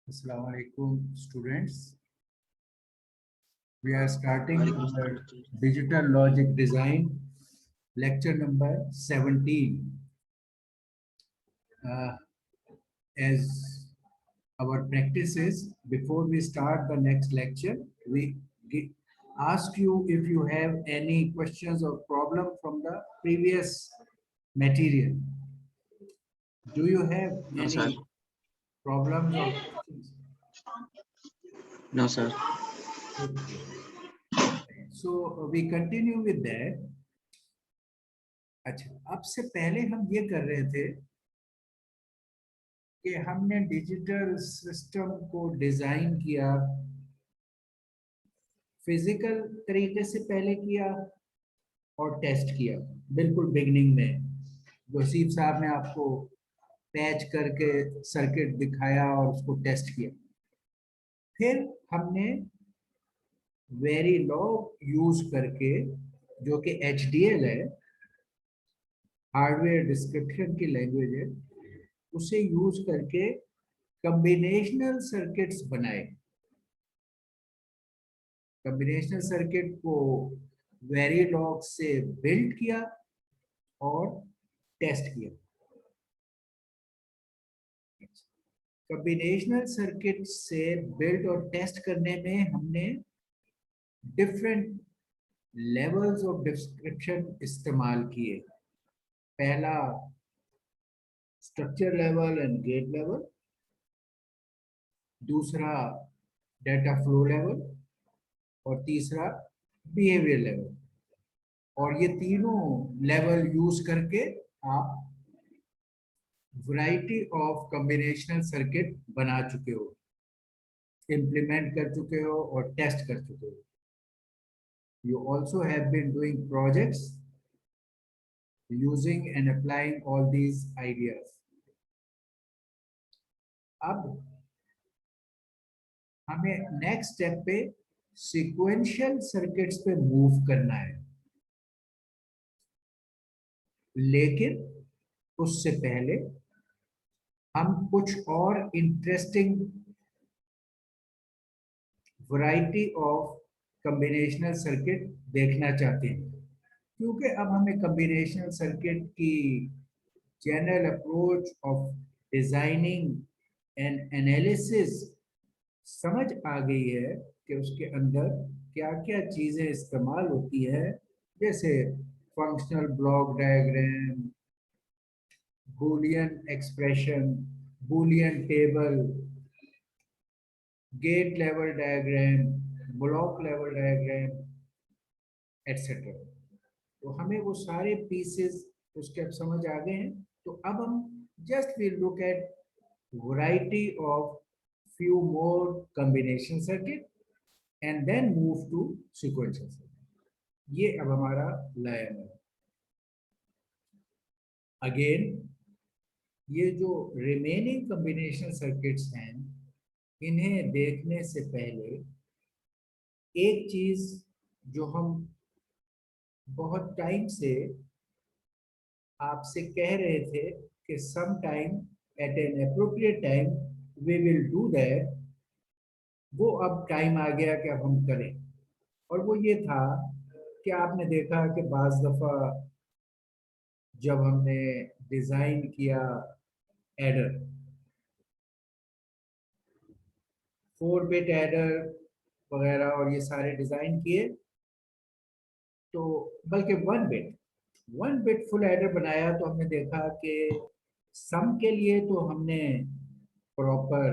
Assalamu alaikum, students. We are starting our digital logic design lecture number 17. As our practice is, before we start the next lecture, we ask you if you have any questions or problem from the previous material. Do you have No, any sir. problems or questions? No, sir. Okay. So we continue with that. अच्छा, अब से पहले हम ये कर रहे थे कि हमने डिजिटल सिस्टम को डिजाइन किया, फिजिकल तरीके से पहले किया और टेस्ट किया। बिल्कुल बिगनिंग में वसीफ साहब ने आपको पैच करके सर्किट दिखाया और उसको टेस्ट किया। फिर हमने वेरीलॉग यूज करके, जो कि HDL है, हार्डवेयर डिस्क्रिप्शन की लैंग्वेज है, उसे यूज करके कॉम्बिनेशनल सर्किट्स बनाए। कॉम्बिनेशनल सर्किट को वेरीलॉग से बिल्ड किया और टेस्ट किया। कॉम्बिनेशनल सर्किट से बिल्ड और टेस्ट करने में हमने डिफरेंट लेवल्स ऑफ डिस्क्रिप्शन इस्तेमाल किए। पहला structure level and gate level, दूसरा डेटा फ्लो लेवल और तीसरा बिहेवियर लेवल। और ये तीनों लेवल यूज करके आप वैरायटी ऑफ कॉम्बिनेशनल सर्किट बना चुके हो, इम्प्लीमेंट कर चुके हो और टेस्ट कर चुके हो। You also have been doing projects using and applying all these ideas. अब हमें नेक्स्ट स्टेप पे सीक्वेंशियल सर्किट्स पे मूव करना है, लेकिन उससे पहले हम कुछ और interesting variety of combinational circuit देखना चाहते हैं, क्योंकि अब हमें कॉम्बिनेशनल सर्किट की general approach of designing and analysis समझ आ गई है कि उसके अंदर क्या क्या चीजें इस्तेमाल होती है, जैसे functional block diagram, Boolean expression, Boolean table, gate level diagram, block level diagram, etcetera. तो हमें वो सारे पीसेस उसके अब समझ आ गए हैं। तो अब हम just will look at variety of few more combination circuit and then move to sequential circuit। ये अब हमारा लाइन है। अगेन ये जो रिमेनिंग कॉम्बिनेशन सर्किट्स हैं, इन्हें देखने से पहले एक चीज जो हम बहुत टाइम से आपसे कह रहे थे कि some time at an appropriate time we will do that, वो अब टाइम आ गया कि अब हम करें। और वो ये था कि आपने देखा कि बाज दफा जब हमने डिजाइन किया एडर, 4 बिट एडर वगैरह और ये सारे डिजाइन किए, तो बल्कि 1 बिट फुल एडर बनाया, तो हमने देखा कि सम के लिए तो हमने प्रॉपर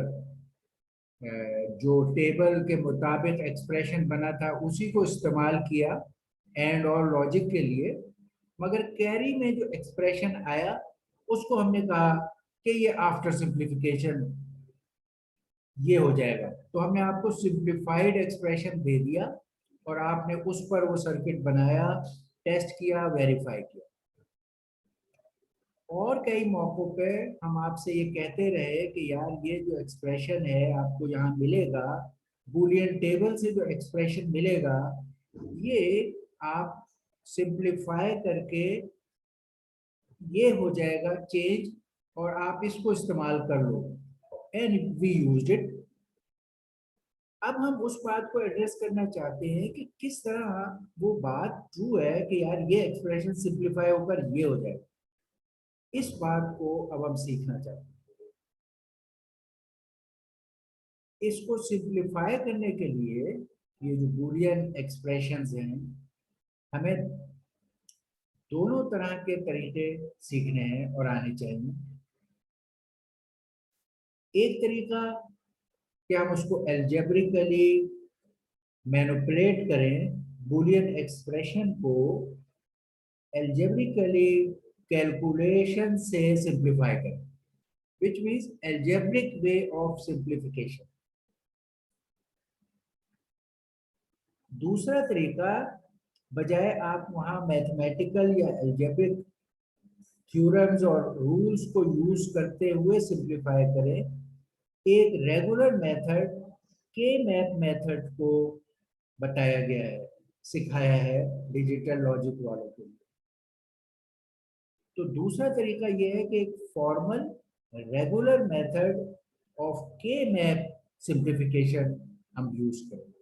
जो टेबल के मुताबिक एक्सप्रेशन बना था उसी को इस्तेमाल किया एंड और लॉजिक के लिए, मगर कैरी में जो एक्सप्रेशन आया उसको हमने कहा कि ये आफ्टर सिंप्लीफिकेशन ये हो जाएगा। तो हमने आपको सिंप्लीफाइड एक्सप्रेशन दे दिया और आपने उस पर वो सर्किट बनाया, टेस्ट किया, वेरीफाई किया। और कई मौकों पे हम आपसे ये कहते रहे कि यार ये जो एक्सप्रेशन है आपको यहाँ मिलेगा, बूलियन टेबल से जो एक्सप्रेशन मिलेगा, ये आप सिंप्लीफाई करके ये हो जाएगा चेंज और आप इसको इस्तेमाल कर लो। एंड वी यूज्ड इट अब हम उस बात को एड्रेस करना चाहते हैं कि किस तरह वो बात ट्रू है कि यार ये एक्सप्रेशन सिंप्लीफाई होकर ये हो जाए। इस बात को अब हम सीखना चाहते हैं। इसको सिंप्लीफाई करने के लिए ये जो बूलियन एक्सप्रेशंस हैं, हमें दोनों तरह के तरीके सीखने हैं और आने चाहिए। एक तरीका कि हम उसको एल्जेब्रिकली मैनिपुलेट करें, बूलियन एक्सप्रेशन को एल्जेब्रिकली कैलकुलेशन से सिंप्लीफाई करें, which means algebraic way of simplification। दूसरा तरीका, बजाय आप वहां मैथमेटिकल या एल्जेब्रिक थ्योरम्स और रूल्स को यूज करते हुए सिंप्लीफाई करें, एक रेगुलर मेथड के मैप मेथड को बताया गया है, सिखाया है डिजिटल लॉजिक वालों को। तो दूसरा तरीका यह है कि एक फॉर्मल रेगुलर मेथड ऑफ के मैप सिंप्लीफिकेशन हम यूज करें।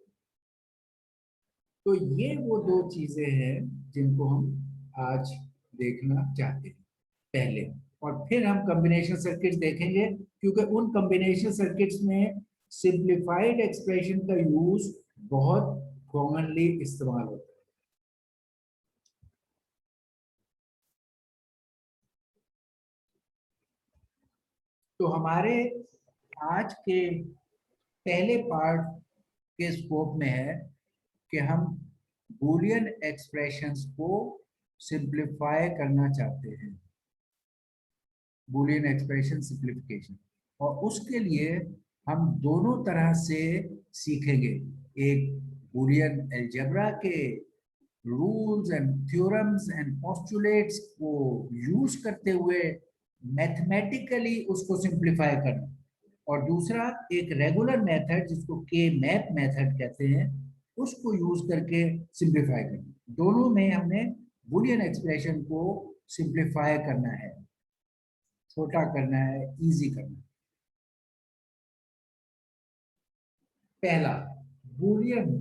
तो ये वो दो चीजें हैं जिनको हम आज देखना चाहते हैं पहले, और फिर हम कॉम्बिनेशन सर्किट्स देखेंगे, क्योंकि उन कॉम्बिनेशन सर्किट्स में सिंप्लीफाइड एक्सप्रेशन का यूज बहुत कॉमनली इस्तेमाल होता है। तो हमारे आज के पहले पार्ट के स्कोप में है कि हम बूलियन एक्सप्रेशंस को सिंप्लीफाई करना चाहते हैं, बूलियन एक्सप्रेशन सिंप्लीफिकेशन। और उसके लिए हम दोनों तरह से सीखेंगे, एक बूलियन अलजेब्रा के rules and theorems and postulates को यूज करते हुए मैथमेटिकली उसको सिंप्लीफाई करना, और दूसरा एक रेगुलर मेथड जिसको के मैप मेथड कहते हैं, उसको यूज करके सिंप्लीफाई करना। दोनों में हमने बूलियन एक्सप्रेशन को सिंप्लीफाई करना है, छोटा करना है, इजी करना है। पहला, बूलियन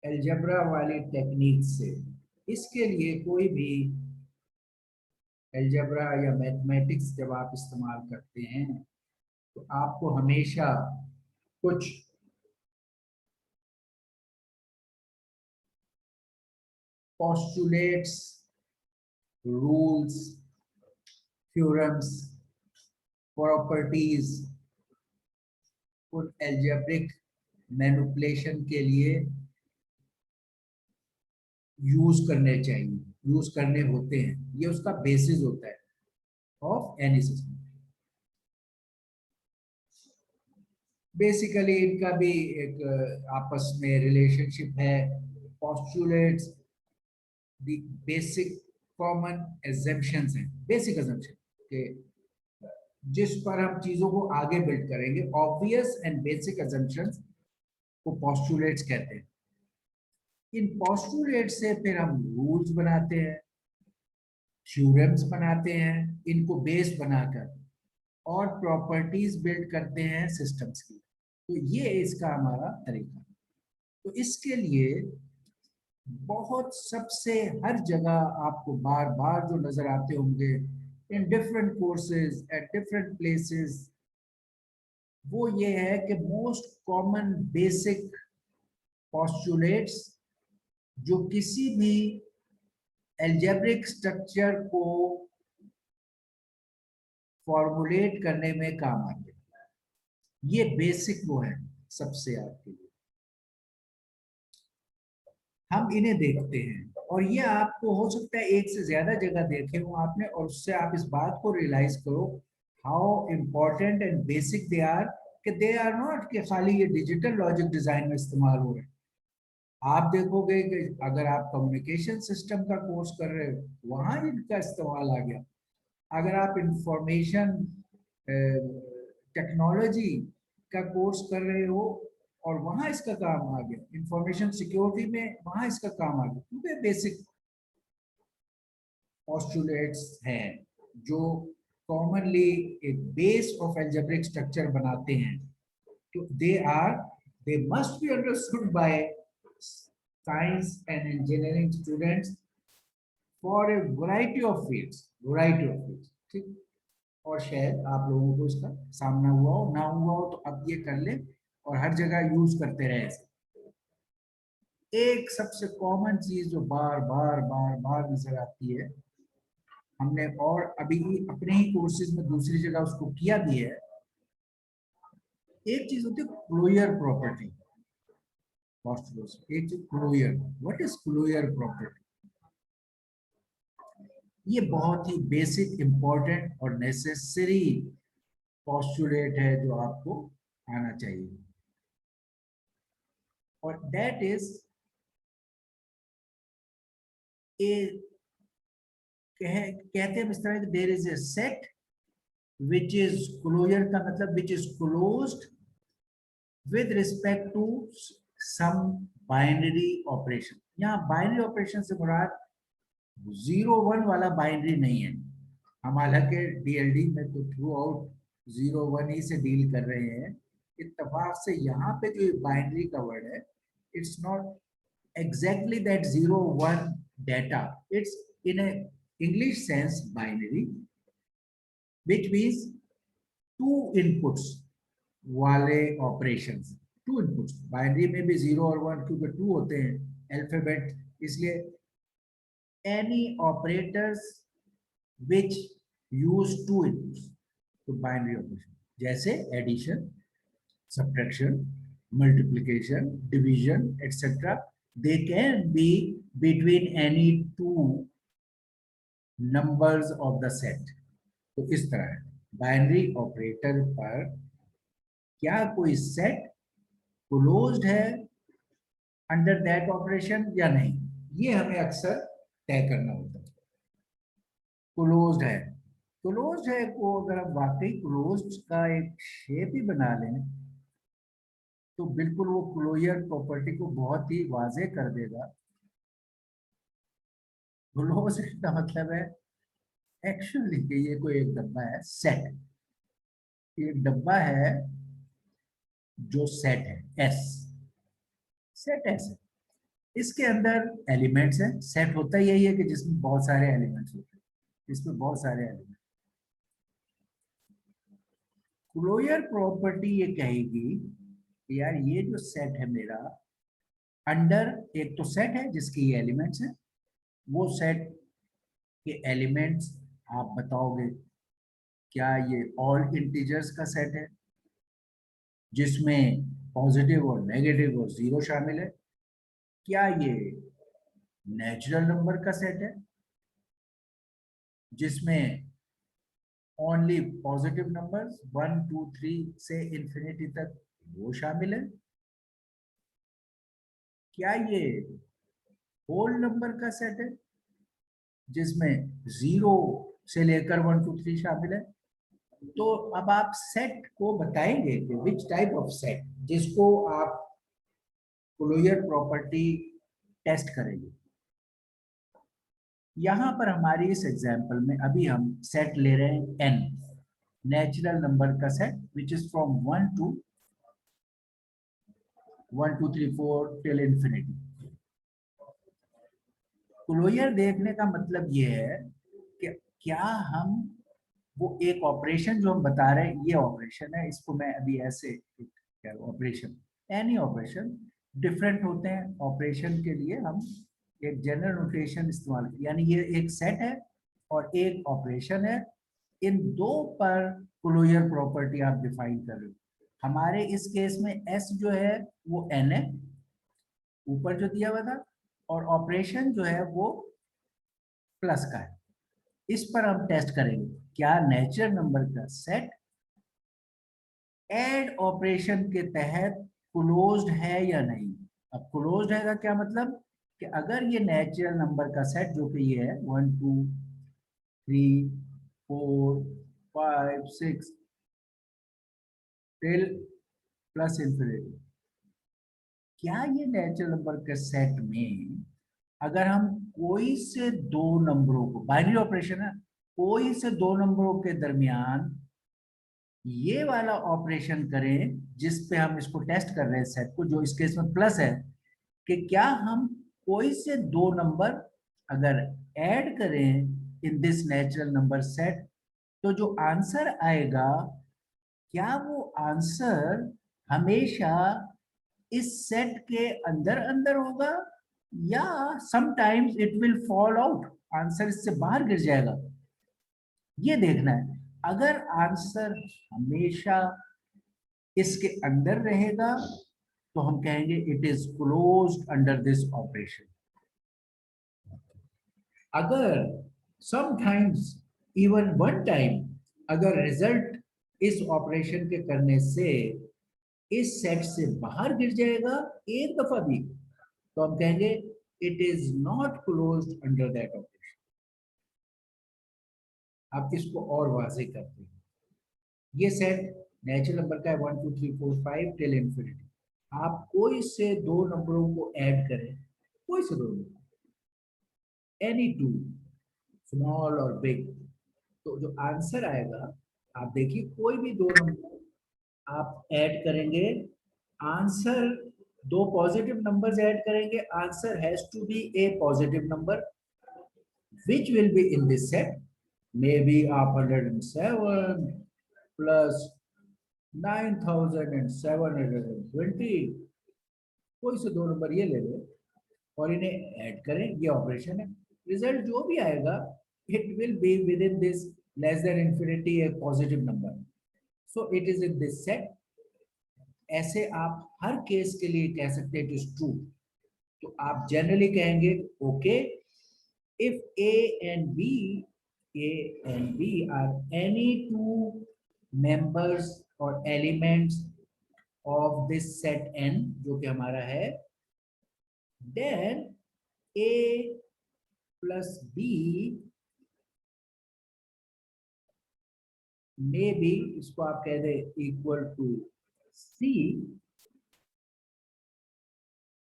अलजेब्रा वाली टेक्निक से, इसके लिए कोई भी अलजेब्रा या मैथमेटिक्स जब आप इस्तेमाल करते हैं तो आपको हमेशा कुछ पोस्टुलेट्स, रूल्स, थ्योरम्स, प्रॉपर्टीज, उन अलजेब्रिक मैनिपुलेशन के लिए यूज करने चाहिए, यूज करने होते हैं। ये उसका बेसिस होता है ऑफ एनी सिस्टम। बेसिकली इनका भी एक आपस में रिलेशनशिप है। Postulates the basic common assumptions हैं, बेसिक एजम्पशन के जिस पर हम चीजों को आगे बिल्ड करेंगे, ऑब्वियस एंड बेसिक एजम्पशंस को पोस्टुलेट्स कहते हैं। इन पोस्टुलेट से फिर हम रूल्स बनाते हैं, थ्योरम्स बनाते हैं, इनको बेस बनाकर, और प्रॉपर्टीज बिल्ड करते हैं सिस्टम्स की। तो ये इसका हमारा तरीका। तो इसके लिए बहुत सबसे हर जगह आपको बार बार जो नजर आते होंगे in different courses at different places, वो ये है कि मोस्ट कॉमन बेसिक पोस्टुलेट्स जो किसी भी एल्जेब्रिक स्ट्रक्चर को फॉर्मुलेट करने में काम आते हैं। ये बेसिक वो है सबसे आपके लिए। हम इन्हें देखते हैं, और ये आपको हो सकता है एक से ज्यादा जगह देखे हो आपने, और उससे आप इस बात को रियलाइज करो how important and basic they are, कि दे आर नॉट कि खाली ये डिजिटल लॉजिक डिजाइन में इस्तेमाल हो रहे हैं। आप देखोगे कि अगर आप कम्युनिकेशन सिस्टम का कोर्स कर रहे हो, वहां इनका इस्तेमाल आ गया। अगर आप इंफॉर्मेशन टेक्नोलॉजी का कोर्स कर रहे हो और वहां इसका काम आ गया, इंफॉर्मेशन सिक्योरिटी में वहां इसका काम आ गया, क्योंकि बेसिक पोस्टुलेट्स हैं जो कॉमनली एक बेस ऑफ एल्जेब्रिक स्ट्रक्चर बनाते हैं। तो they are they must be understood by science and engineering students for a variety of fields, ठीक। और शायद आप लोगों को इसका सामना हुआ हो, ना हुआ हो, तो अब ये कर ले और हर जगह यूज करते रहे ऐसे। एक सबसे कॉमन चीज जो बार बार बार बार नजर आती है, हमने और अभी अपने ही कोर्सेज में दूसरी जगह उसको किया भी है, एक चीज होती है क्लोजर प्रॉपर्टी। एक चीज closure, what is closure property? ये बहुत ही बेसिक, इंपॉर्टेंट और नेसेसरी पोस्टुलेट है जो आपको आना चाहिए, और दैट इज कहते हैं इस तरह, there is a set which is closure का मतलब which is closed with respect to some binary operation. यहाँ बाइनरी ऑपरेशन से मुराद 0-1 वाला बाइनरी नहीं है। हम हालांकि डीएलडी में तो थ्रू आउट 0-1 ही से डील कर रहे हैं। इत्तेफाक से यहाँ पे जो बाइनरी का वर्ड है, it's not exactly that 0-1 data, it's in a English sense binary, which means two inputs वाले operations, two inputs। binary में भी 0 और 1 क्योंकि 2 होते हैं अल्फाबेट, इसलिए any operators which use two inputs, तो binary operation जैसे addition, subtraction, multiplication, division, etc. they can be between any two numbers of the set। तो इस तरह है बाइनरी ऑपरेटर पर क्या कोई सेट क्लोज्ड है अंडर दैट ऑपरेशन या नहीं, ये हमें अक्सर तय करना होता है। क्लोज्ड है, क्लोज्ड है को अगर हम वाकई क्लोज्ड का एक शेप ही बना लें तो बिल्कुल वो क्लोजर प्रॉपर्टी को बहुत ही वाजे कर देगा। क्लोज का मतलब है एक्चुअली कि ये कोई एक डब्बा है सेट, एक डब्बा है जो सेट है एस, सेट एस है, इसके अंदर एलिमेंट्स हैं। सेट होता यही है कि जिसमें बहुत सारे एलिमेंट्स होते हैं, इसमें बहुत सारे एलिमेंट। क्लोजर प्रॉपर्टी ये कहेगी कि यार ये जो सेट है मेरा, अंडर एक तो सेट है जिसके ये एलिमेंट्स हैं, वो सेट के एलिमेंट्स आप बताओगे क्या ये ऑल इंटीजर्स का सेट है जिसमें पॉजिटिव और नेगेटिव और जीरो शामिल है, क्या ये नेचुरल नंबर का सेट है जिसमें ओनली पॉजिटिव नंबर्स 1 2 3 से इंफिनिटी तक वो शामिल है, क्या ये होल नंबर का सेट है जिसमें 0 से लेकर 1 2 3 शामिल है। तो अब आप सेट को बताएंगे कि विच टाइप ऑफ सेट जिसको आप क्लोजर प्रॉपर्टी टेस्ट करेंगे। यहां पर हमारी इस एग्जांपल में अभी हम सेट ले रहे हैं n, नेचुरल नंबर का set which is from 1 to 1 2 3 4 till infinity. Closure देखने का मतलब ये है कि क्या हम वो एक ऑपरेशन जो हम बता रहे हैं, ये ऑपरेशन है, इसको मैं अभी ऐसे ऑपरेशन, एनी ऑपरेशन डिफरेंट होते हैं। ऑपरेशन के लिए हम एक जनरल नोटेशन इस्तेमाल करते हैं, यानी ये एक सेट है और एक ऑपरेशन है, इन दो पर क्लोजर प्रॉपर्टी आप डिफाइन कर रहे हो। हमारे इस केस में एस जो है वो एन है, ऊपर जो दिया हुआ था, और ऑपरेशन जो है वो प्लस का है। इस पर हम टेस्ट करेंगे क्या नेचुरल नंबर का सेट ऐड ऑपरेशन के तहत क्लोज्ड है या नहीं। अब क्लोज्ड है का क्या मतलब कि अगर ये नेचुरल नंबर का सेट जो कि ये है 1 2 3 4 5 6 टिल प्लस इंफिनिटी, क्या ये नेचुरल नंबर के सेट में अगर हम कोई से दो नंबरों को, बाइनरी ऑपरेशन है, कोई से दो नंबरों के दरमियान ये वाला ऑपरेशन करें जिस पे हम इसको टेस्ट कर रहे हैं सेट को, जो इस केस में प्लस है, कि क्या हम कोई से दो नंबर अगर ऐड करें in this natural number set, तो जो आंसर आएगा, क्या वो आंसर हमेशा इस सेट के अंदर अंदर होगा, या sometimes it will fall out, answer इससे बाहर गिर जाएगा, ये देखना है। अगर आंसर हमेशा इसके अंदर रहेगा तो हम कहेंगे it is closed under this operation. अगर समटाइम्स इवन वन टाइम अगर रिजल्ट इस ऑपरेशन के करने से इस सेट से बाहर गिर जाएगा एक दफा भी, तो हम कहेंगे it is not closed under that operation. अब इसको और वाज़ेह करते हैं। ये सेट नेचुरल नंबर का है 1 2 3 4 5 टिल इंफिनिटी। आप कोई से दो नंबरों को ऐड करें, कोई से दो नंबर, एनी टू, स्मॉल और बिग, तो जो आंसर आएगा, आप देखिए कोई भी दो नंबर आप ऐड करेंगे, आंसर, दो पॉजिटिव नंबर्स ऐड करेंगे, answer has to be a positive number which will be in this set, maybe आप 107 plus 9720, कोई से दो नंबर ये ले लें और इन्हें ऐड करें, ये ऑपरेशन है। रिजल्ट जो भी आएगा it will be with in this less than infinity A positive number, so it is in this set. ऐसे आप हर केस के लिए कह सकते हैं इट इज ट्रू। तो आप जनरली कहेंगे okay, if A and B are any two members or elements of this set n, जो कि हमारा है, then A plus B may be, इसको आप कह दे इक्वल टू C,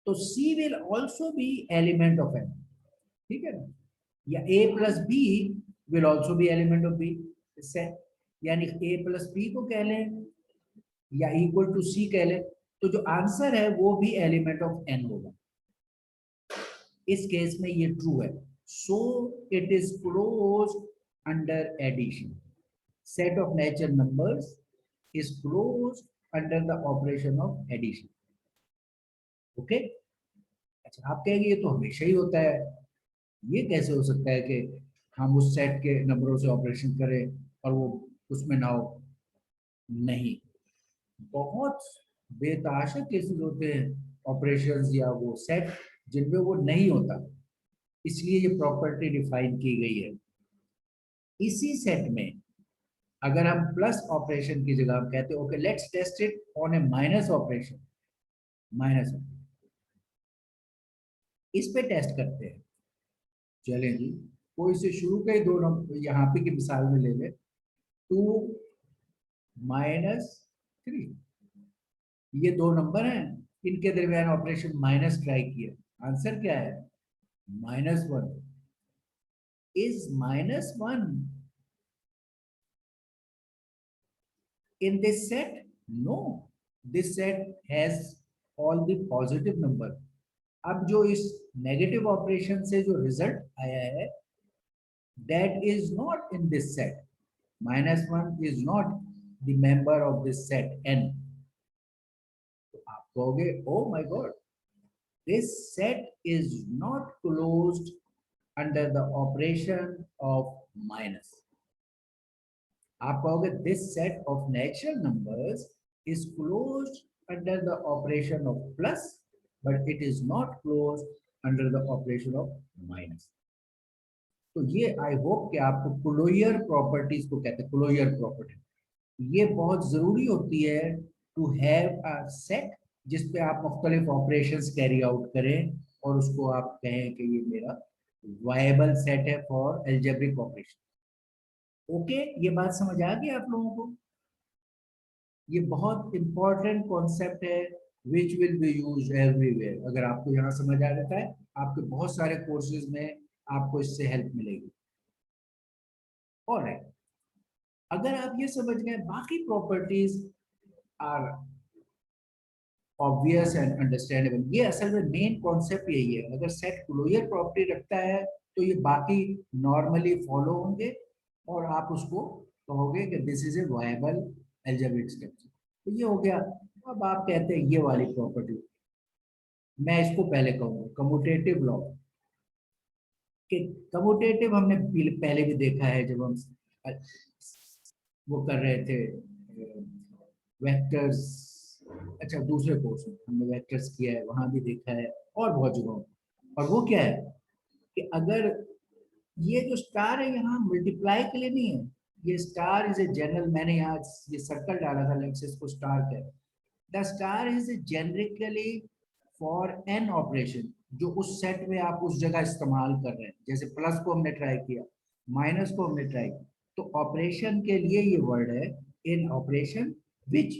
तो C will also be element of n, ठीक है ना, या A plus B will also be element of B, इससे यानी A plus B को कह लें या इक्वल टू C कह लें, तो जो आंसर है वो भी एलिमेंट ऑफ n होगा। इस केस में ये ट्रू है, so it is closed under addition. Set of natural numbers is closed under the operation of addition. Okay, अच्छा आप कहेंगे ये तो हमेशा ही होता है, ये कैसे हो सकता है कि हम उस सेट के नंबरों से ऑपरेशन करें और वो उसमें ना हो? नहीं, बहुत बेतहाशा केसेस होते हैं ऑपरेशंस या वो सेट जिनमें वो नहीं होता, इसलिए ये प्रॉपर्टी डिफाइन की गई है। इसी सेट में अगर हम प्लस ऑपरेशन की जगह हम कहते हैं okay let's test it on a minus operation, minus इस पे टेस्ट करते हैं। चलें जी, कोई से शुरू के दो नंबर यहाँ पे की मिसाल में ले ले, 2 माइनस 3, ये दो नंबर हैं, इनके दरमियान ऑपरेशन माइनस ट्राई किया, आंसर क्या है? -1। Is -1 in this set? No, this set has all the positive number। अब जो इस नेगेटिव ऑपरेशन से जो रिजल्ट आया है that is not in this set, -1 is not the member of this set n। तो आप कहोगे oh my god, this set is not closed under the operation of minus। आप कहोगे this set of natural numbers is closed under the operation of plus, but it is not closed under the operation of minus। तो ये I hope कि आपको closure properties को कहते हैं, closure property ये बहुत जरूरी होती है टू हैव अ सेट जिसपे आप मुख्तलिफ ऑपरेशंस कैरी आउट करें और उसको आप कहें कि ये मेरा वायबल सेट है फॉर एल्जेब्रिक ऑपरेशन। ओके, ये बात समझ आ गई आप लोगों को? ये बहुत इंपॉर्टेंट कॉन्सेप्ट है which will be used everywhere. अगर आपको यहाँ समझ आ जाता है, आपके बहुत सारे कोर्सेज में आपको इससे हेल्प मिलेगी। ऑलराइट, अगर आप ये समझ गए बाकी properties are obvious and understandable. ये असल में मेन कॉन्सेप्ट यही है, अगर सेट क्लोजर प्रॉपर्टी रखता है तो ये बाकी नॉर्मली फॉलो होंगे और आप उसको कहोगे कि this is a viable algebraic structure. तो ये हो गया। अब आप कहते हैं ये वाली प्रॉपर्टी, मैं इसको पहले कहूँगा कम्यूटेटिव लॉ। कि कम्यूटेटिव हमने पहले भी देखा है जब हम वो कर रहे थे वेक्टर्स। अच्छा, दूसरे कोर्स में हमने वेक्टर्स किया है, वहां भी देखा है और बहुत जगहों। और वो क्या है कि अगर ये जो स्टार है यहाँ मल्टीप्लाई के लिए नहीं है, ये स्टार इज ए जनरल, मैंने यहाँ ये सर्कल डाला था, लेट्स से इसको स्टार कह। The star is generically for an operation, जो उस सेट में आप उस जगह इस्तेमाल कर रहे हैं। जैसे प्लस को हमने ट्राई किया, माइनस को हमने ट्राई किया, तो ऑपरेशन के लिए ये वर्ड है in operation which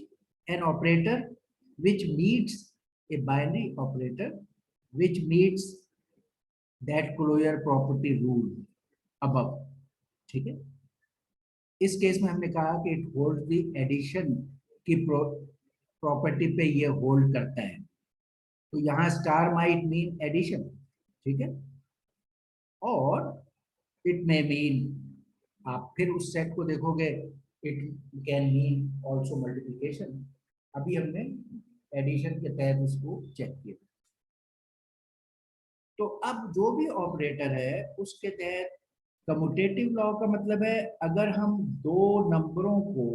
an operator which meets a binary operator which meets that closure property rule above. ठीक है, इस केस में हमने कहा कि इट होल्ड द एडिशन की प्रॉपर्टी पे ये होल्ड करता है। तो यहाँ स्टार माइट मीन एडिशन, ठीक है, और इट मे मीन, आप फिर उस सेट को देखोगे, it can mean also multiplication. अभी हमने एडिशन के तहत इसको चेक किया। तो अब जो भी ऑपरेटर है उसके तहत कम्यूटेटिव लॉ का मतलब है, अगर हम दो नंबरों को,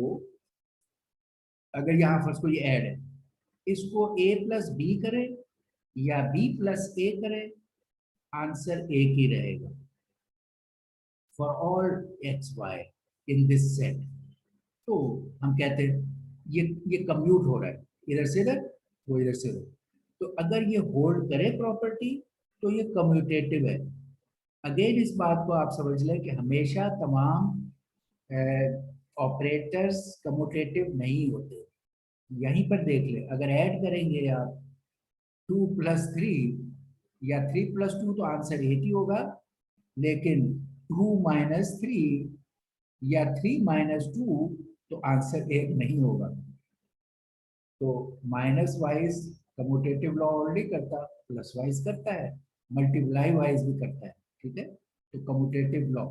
अगर यहाँ फर्स्ट को ये ऐड है, इसको a प्लस बी करें या b प्लस a करें, आंसर एक ही रहेगा for all x y in this set. तो हम कहते हैं ये कम्यूट हो रहा है, इधर से इधर, वो इधर से उधर। तो अगर ये होल्ड करे प्रॉपर्टी तो ये कम्यूटेटिव है। अगेन इस बात को आप समझ लें कि हमेशा तमाम ऑपरेटर्स कम्यूटेटिव नहीं होते। यहीं पर देख ले, अगर ऐड करेंगे आप 2+3 या 3+2 तो आंसर एक ही होगा, लेकिन 2-3 या 3-2 तो आंसर एक नहीं होगा। तो minus wise commutative law already करता, प्लस वाइज करता है, मल्टीप्लाई वाइज भी करता है। ठीक है, तो कम्यूटेटिव लॉ।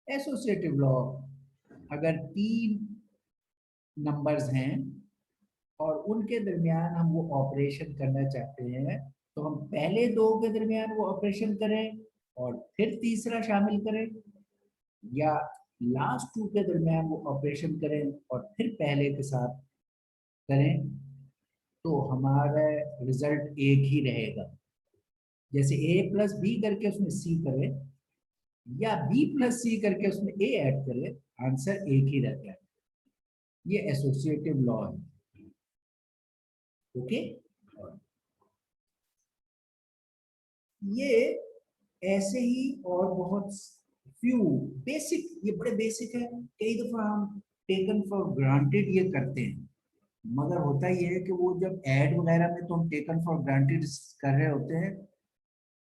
एसोसिएटिव लॉ, अगर तीन नंबर्स हैं और उनके दरमियान हम वो ऑपरेशन करना चाहते हैं, तो हम पहले दो के दरमियान वो ऑपरेशन करें और फिर तीसरा शामिल करें, या लास्ट टू के दरमियान वो ऑपरेशन करें और फिर पहले के साथ करें, तो हमारा रिजल्ट एक ही रहेगा। जैसे a प्लस बी करके उसमें c करें या b प्लस c करके उसमें a ऐड करें, आंसर एक ही रहता है। ये एसोसिएटिव लॉ है। ओके, ये ऐसे ही और बहुत फ्यू बेसिक, ये बड़े बेसिक है, कई दफा हम टेकन फॉर ग्रांटेड ये करते हैं, मगर होता ये है कि वो जब ऐड वगैरह में तो हम टेकन फॉर ग्रांटेड कर रहे होते हैं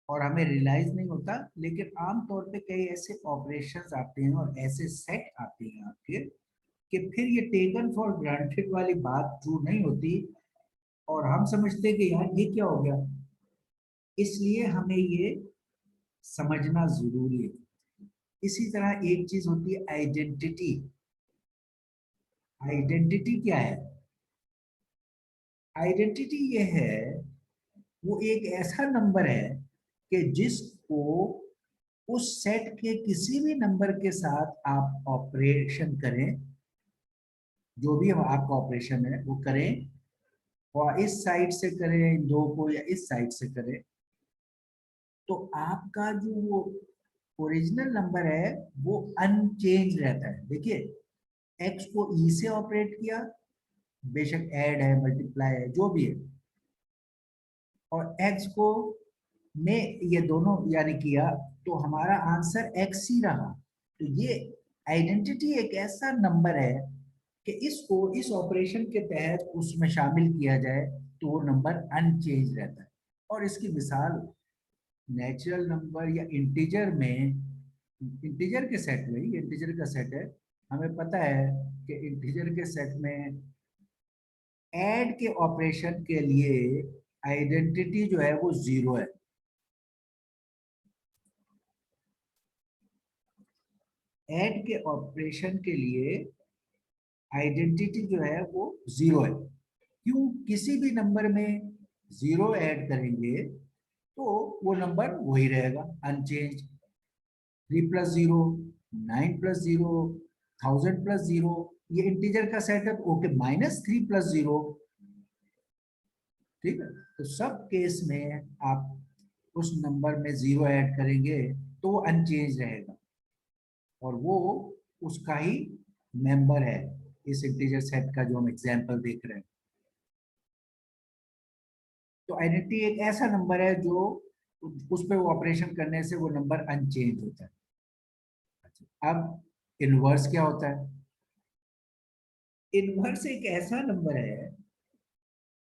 और हमें रियलाइज नहीं होता। लेकिन आमतौर पे कई ऐसे ऑपरेशंस आते हैं और ऐसे सेट आते हैं आपके कि फिर ये टेकन फॉर ग्रांटेड वाली बात ट्रू नहीं होती और हम समझते हैं कि यार ये क्या हो गया। इसलिए हमें ये समझना जरूरी है। इसी तरह एक चीज होती है आइडेंटिटी। आइडेंटिटी क्या है? आइडेंटिटी ये है, वो एक ऐसा नंबर है कि जिसको उस सेट के किसी भी नंबर के साथ आप ऑपरेशन करें, जो भी आपका ऑपरेशन है वो करें, और इस साइड से करें दो को या इस साइड से करें, तो आपका जो वो ओरिजिनल नंबर है वो अनचेंज रहता है। देखिए, एक्स को ई से ऑपरेट किया, बेशक ऐड है मल्टीप्लाई है जो भी है, और एक्स को में ये दोनों यानी किया, तो हमारा आंसर एक्स ही रहा। तो ये आइडेंटिटी एक ऐसा नंबर है कि इसको इस ऑपरेशन के तहत उसमें शामिल किया जाए तो वो नंबर अनचेंज रहता है। और इसकी मिसाल नेचुरल नंबर या इंटीजर में, इंटीजर के सेट में, ये इंटीजर का सेट है, हमें पता है कि इंटीजर के सेट में ऐड के ऑपरेशन के लिए आइडेंटिटी जो है वो 0 है। ऐड के ऑपरेशन के लिए आइडेंटिटी जो है वो 0 है। क्यों? किसी भी नंबर में 0 ऐड करेंगे तो वो नंबर वही रहेगा, अनचेंज। 3 + 0, 9 + 0, 1000 + 0, ये इंटीजर का सेट है, ओके, -3 + 0, ठीक है। तो सब केस में आप उस नंबर में 0 ऐड करेंगे तो वो अनचेंज रहेगा और वो उसका ही मेंबर है, इस इंटीजर सेट का जो हम एग्जांपल देख रहे हैं। तो आइडेंटिटी एक ऐसा नंबर है जो उस पर ऑपरेशन करने से वो नंबर अनचेंज होता है। अब इनवर्स क्या होता है? इनवर्स एक ऐसा नंबर है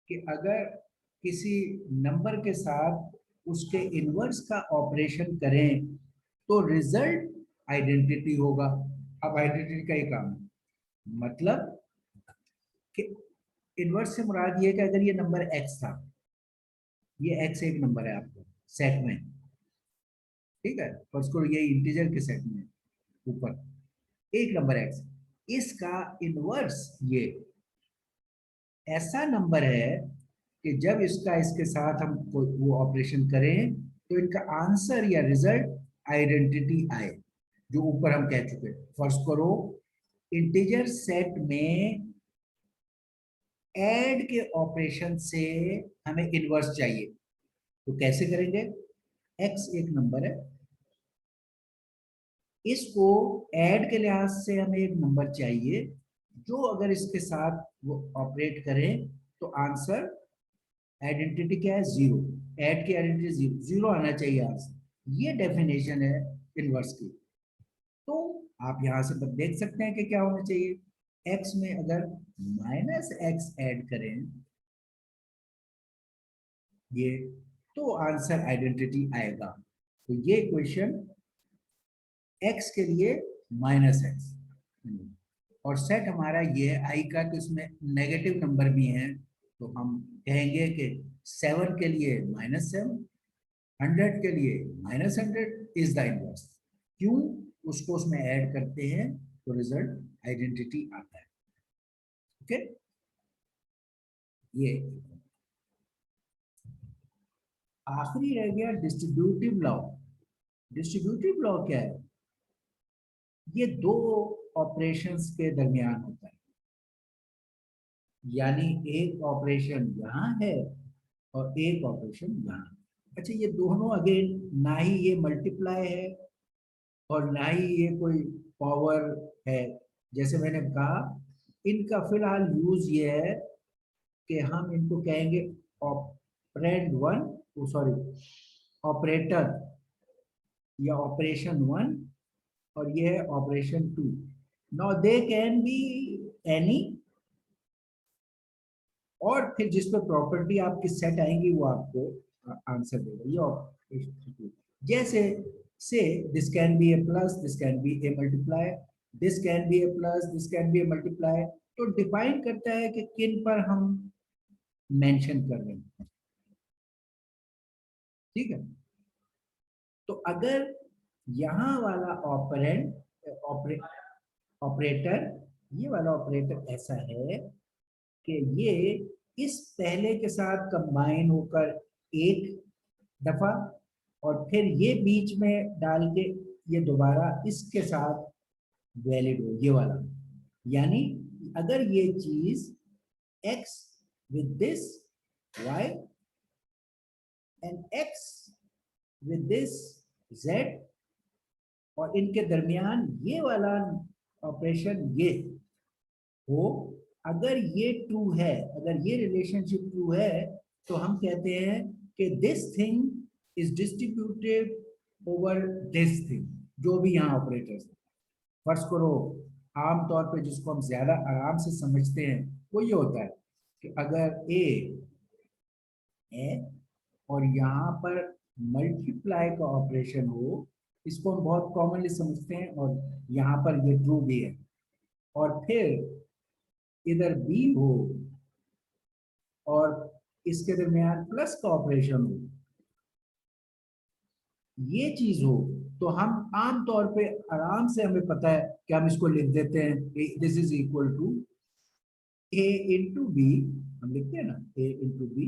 कि अगर किसी नंबर के साथ उसके इनवर्स का ऑपरेशन करें तो रिजल्ट आइडेंटिटी होगा। अब आइडेंटिटी का ही काम है, मतलब कि इनवर्स से मुराद ये कि अगर ये नंबर x था, ये x एक नंबर है आपको सेट में, ठीक है, और उसको ये इंटीजर के सेट में ऊपर एक नंबर x, इसका इनवर्स ये ऐसा नंबर है कि जब इसका इसके साथ हम वो ऑपरेशन करें तो इनका आंसर या रिजल्ट आइडेंटिटी आए, जो ऊपर हम कह चुके। फर्ज करो इंटीजर सेट में ऐड के ऑपरेशन से हमें इनवर्स चाहिए, तो कैसे करेंगे? x एक नंबर है, इसको ऐड के लिहाज से हमें एक नंबर चाहिए जो अगर इसके साथ वो ऑपरेट करें तो आंसर, आइडेंटिटी क्या है? 0। ऐड की आइडेंटिटी 0, 0 आना चाहिए आंसर। ये डेफिनेशन है इनवर्स की। तो आप यहां से देख सकते हैं कि क्या होना चाहिए। x में अगर -x ऐड करें ये, तो आंसर आइडेंटिटी आएगा। तो ये क्वेश्चन x के लिए -x, और सेट हमारा ये है i का, तो इसमें नेगेटिव नंबर भी हैं, तो हम कहेंगे कि 7 के लिए -7, 100 के लिए -100 इज द इनवर्स। क्यों? उसको उसमें ऐड करते हैं तो रिजल्ट आइडेंटिटी आता है। ओके, ये आखिरी रह गया डिस्ट्रीब्यूटिव लॉ। डिस्ट्रीब्यूटिव लॉ क्या है? ये दो ऑपरेशंस के दरमियान होता है, यानी एक ऑपरेशन यहाँ है और एक ऑपरेशन यहाँ। अच्छा, ये दोनों अगेन ना ही ये मल्टीप्लाई है और ना ही ये कोई पावर है। जैसे मैंने कहा, इनका फिलहाल यूज ये है कि हम इनको कहेंगे ऑपरेंड 1, सॉरी ऑपरेटर, या ऑपरेशन 1, और ये है operation 2। Now they can be any, और फिर जिस पर प्रॉपर्टी आपकी सेट आएंगी वो आपको आंसर देगा। ये ऑपरेशन जैसे से this can be A plus, this can be A multiply, this can be A plus, this can be A multiply. तो डिफाइन करता है कि किन पर हम मेंशन कर रहे हैं, ठीक है। तो अगर यहाँ वाला ऑपरेटर, ये वाला ऑपरेटर ऐसा है कि ये इस पहले के साथ कंबाइन होकर एक दफा, और फिर ये बीच में डाल के ये दोबारा इसके साथ वैलिड हो, ये वाला। यानी अगर ये चीज x with this y and x with this z, और इनके दरमियान ये वाला ऑपरेशन ये हो, अगर ये ट्रू है, अगर ये रिलेशनशिप ट्रू है, तो हम कहते हैं कि this thing is distributed over this thing, जो भी यहाँ ऑपरेटर्स। फर्ज करो आमतौर पे जिसको हम ज्यादा आराम से समझते हैं वो ये होता है कि अगर ए है और यहाँ पर मल्टीप्लाई का ऑपरेशन हो, इसको हम बहुत कॉमनली समझते हैं, और यहाँ पर ये ट्रू भी है, और फिर इधर बी हो और इसके दरमियान प्लस का ऑपरेशन हो, ये चीज हो, तो हम आम तौर पे आराम से हमें पता है कि हम इसको लिख देते हैं, this is equal to a into b, हम लिखते हैं ना a into b,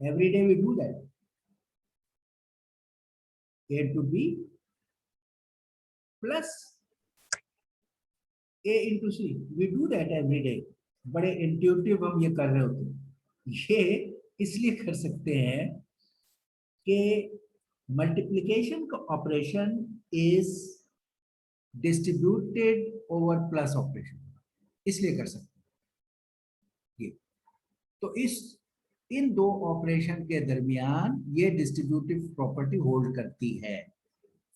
every day we do that, a into b plus a into c, we do that every day. बड़े इंट्यूटिव हम ये कर रहे होते हैं। ये इसलिए कर सकते हैं कि मल्टीप्लिकेशन का operation is distributed over plus operation, इसलिए कर सकते हैं ये। तो इस इन दो ऑपरेशन के दरमियान ये डिस्ट्रीब्यूटिव प्रॉपर्टी होल्ड करती है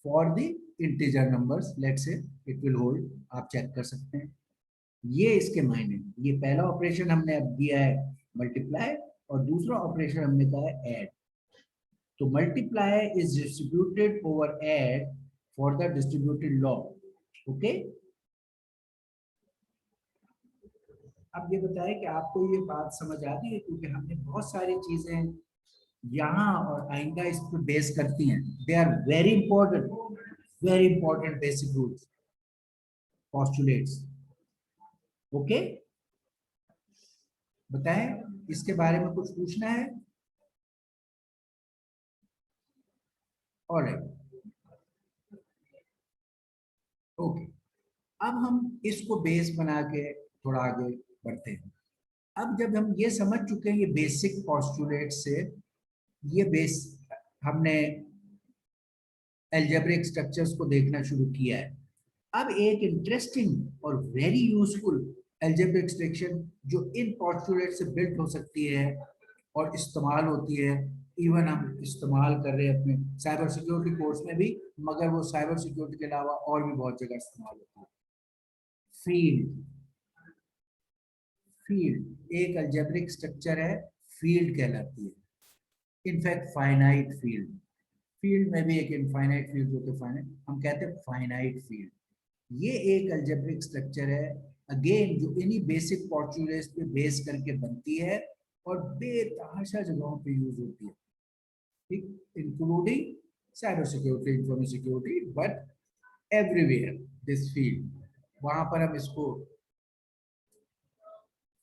for the integer numbers, let's say it will hold, आप चेक कर सकते हैं। ये इसके मायने, ये पहला ऑपरेशन हमने अब दिया है मल्टीप्लाई, और दूसरा ऑपरेशन हमने कहा है ऐड। तो multiply is distributed over add for the distributed law, okay. अब ये बताएं कि आपको ये बात समझ आती है, क्योंकि हमने बहुत सारी चीजें यहाँ और आइंदा इस पर बेस करती हैं। They are very important basic rules, postulates, okay. बताएं इसके बारे में कुछ पूछना है? Alright, okay. अब हम इसको बेस बना के थोड़ा आगे बढ़ते हैं। अब जब हम ये समझ चुके हैं ये बेसिक पोस्टुलेट से, ये बेस हमने अलजेब्रिक स्ट्रक्चर्स को देखना शुरू किया है। अब एक इंटरेस्टिंग और वेरी यूजफुल अलजेब्रिक स्ट्रक्चर जो इन पोस्टुलेट से बिल्ट हो सकती है और इस्तेमाल होती है, इवन हम इस्तेमाल कर रहे हैं अपने साइबर सिक्योरिटी कोर्स में भी, मगर वो साइबर सिक्योरिटी के अलावा और भी बहुत जगह इस्तेमाल होता है। फील्ड, फील्ड एक अलजेब्रिक स्ट्रक्चर है, फील्ड कहलाती है। इनफैक्ट फाइनाइट फील्ड, फील्ड में भी एक इनफाइनाइट फील्ड होते हैं, फाइनाइट हम कहते हैं फाइनाइट फील्ड। ये एक अलजेब्रिक स्ट्रक्चर है, अगेन जो इन्हीं बेसिक पोस्टुलेट्स पे बेस करके बनती है और बेतहाशा जगहों पे यूज होती है, ठीक, including cyber security, information security, but everywhere this field, वहां पर हम इसको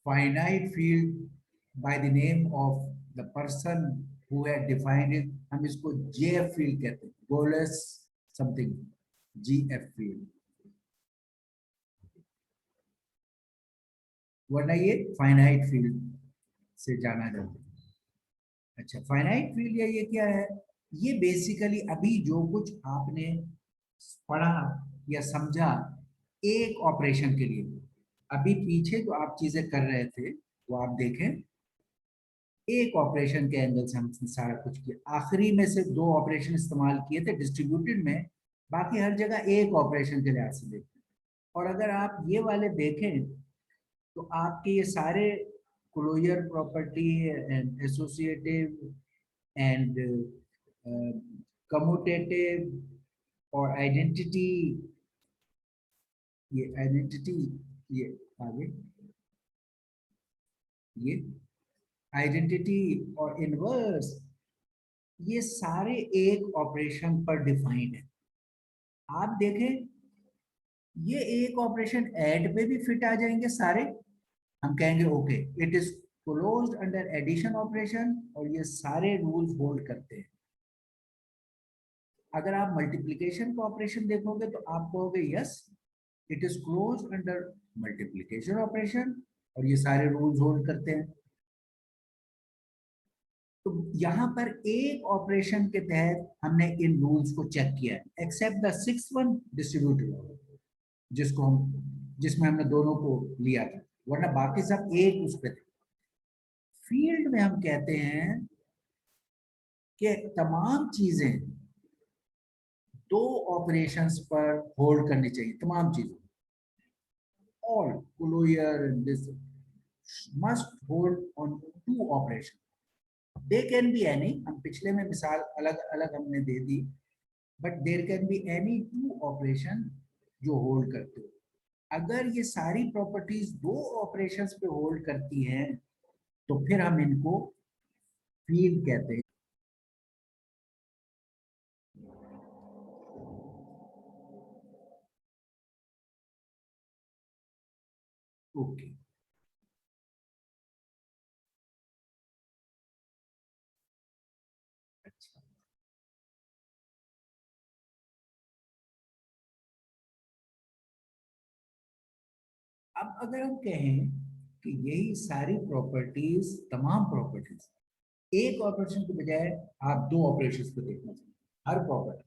finite field by the name of the person who had defined it, हम इसको JF field कहते हैं, गोलस समथिंग, GF field, वरना ये फाइनाइट फील्ड से जाना जाता है। अच्छा, फाइनाइट फील्ड या ये क्या है? ये बेसिकली अभी जो कुछ आपने पढ़ा या समझा एक ऑपरेशन के लिए, अभी पीछे जो आप चीजें कर रहे थे वो आप देखें, एक ऑपरेशन के एंगल से हमने सारा कुछ किया। आखिरी में से दो ऑपरेशन इस्तेमाल किए थे डिस्ट्रीब्यूटेड में, बाकी हर जगह एक ऑपरेशन के लिहाज से देखते। और अगर आप ये वाले देखें तो आपके ये सारे closure property and associative and commutative और आइडेंटिटी, ये आइडेंटिटी, ये आगे ये आइडेंटिटी और इनवर्स, ये सारे एक ऑपरेशन पर डिफाइंड है। आप देखें ये एक ऑपरेशन ऐड पे भी फिट आ जाएंगे सारे, हम कहेंगे okay it is closed under addition operation, और ये सारे रूल्स होल्ड करते हैं। अगर आप मल्टीप्लिकेशन का ऑपरेशन देखोगे तो आप कहोगे yes it is closed under multiplication operation, और ये सारे रूल्स होल्ड करते हैं। तो यहाँ पर एक ऑपरेशन के तहत हमने इन रूल्स को चेक किया है, except the sixth one distributive, जिसको हम जिसमें हमने दोनों को लिया था, वरना बाकी सब एक उस पे थे। फील्ड में हम कहते हैं कि तमाम चीजें दो ऑपरेशंस पर होल्ड करनी चाहिए, तमाम चीजें, all collier and this must hold on two operations. They can be any, हम पिछले में मिसाल अलग अलग हमने दे दी, but there can be any two operation जो होल्ड करते हो। अगर ये सारी प्रॉपर्टीज दो ऑपरेशंस पे होल्ड करती हैं तो फिर हम इनको फील्ड कहते हैं। ओके, अच्छा, अब अगर हम कहें कि यही सारी प्रॉपर्टीज, तमाम प्रॉपर्टीज एक ऑपरेशन के बजाय आप दो ऑपरेशंस को देखना चाहिए हर प्रॉपर्टी।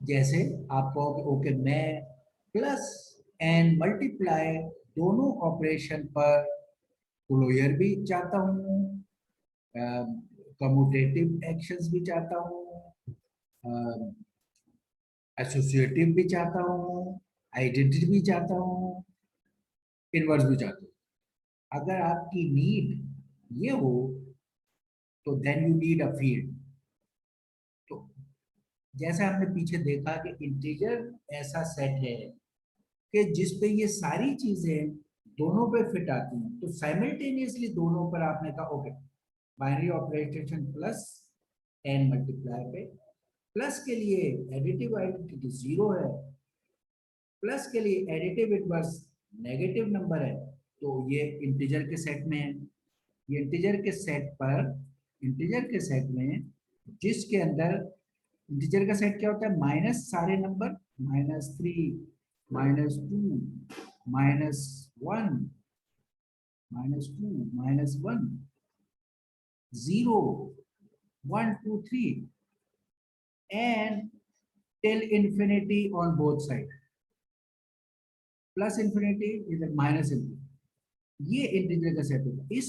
जैसे आप कहो कि ओके मैं प्लस एंड मल्टीप्लाई दोनों ऑपरेशन पर क्लोजर भी चाहता हूँ, कम्यूटेटिव एक्शंस भी चाहता हूँ, एसोसिएटिव भी चाहता हूँ, आइडेंटिटी भी चाहता हूँ, इनवर्स भी चाहता हूँ। अगर आपकी नीड ये हो तो then you need a field. तो जैसा हमने पीछे देखा कि इंटीजर ऐसा सेट है कि जिस पे ये सारी चीजें दोनों पे फिट आती हैं, तो साइमल्टेनियसली दोनों पर आपने कहा okay binary operation plus and multiply पे, प्लस के लिए एडिटिव आइडेंटिटी जीरो है, प्लस के लिए एडिटिव इनवर्स नेगेटिव नंबर है, तो ये इंटीजर के सेट में है। ये इंटीजर के सेट पर, इंटीजर के सेट में जिसके अंदर इंटीजर का सेट क्या होता है, माइनस सारे number, -3 -2 -1 -2 -1 0 1 2 3 and till infinity on both sides, plus infinity इधर माइनस इंफिनिटी। ये इंटीजर का सेट होता है। इस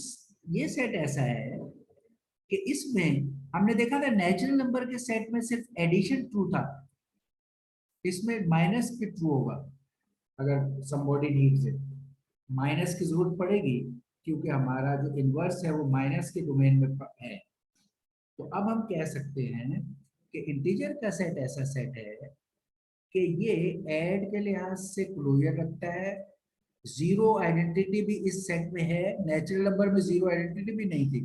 ये सेट ऐसा है कि इसमें हमने देखा था नेचुरल नंबर के सेट में सिर्फ एडिशन ट्रू था, इसमें माइनस भी ट्रू होगा। अगर समबॉडी नीड्स है, माइनस की जरूरत पड़ेगी क्योंकि हमारा जो इनवर्स है वो माइनस के डोमेन में है। तो अब हम कह सकते हैं कि इंटीजर का सेट ऐसा सेट है कि ये ऐड के लिहाज से क्लोजर रखता है। जीरो आइडेंटिटी भी इस सेट में है, नेचुरल नंबर में जीरो आइडेंटिटी भी नहीं थी।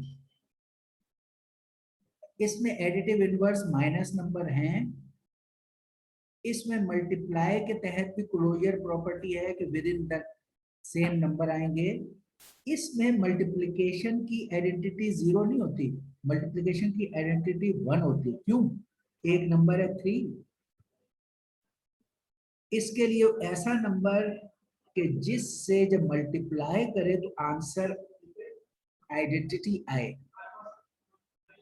इसमें एडिटिव इनवर्स माइनस नंबर हैं। इसमें मल्टीप्लाई के तहत भी क्लोजर प्रॉपर्टी है कि with in the same number आएंगे। इसमें मल्टीप्लिकेशन की आइडेंटिटी जीरो नहीं होती, मल्टीप्लिकेशन की आइडेंटिटी 1 होती है। क्यों? एक नंबर है 3, इसके लिए ऐसा नंबर कि जिससे जब मल्टीप्लाई करे तो आंसर आइडेंटिटी आए,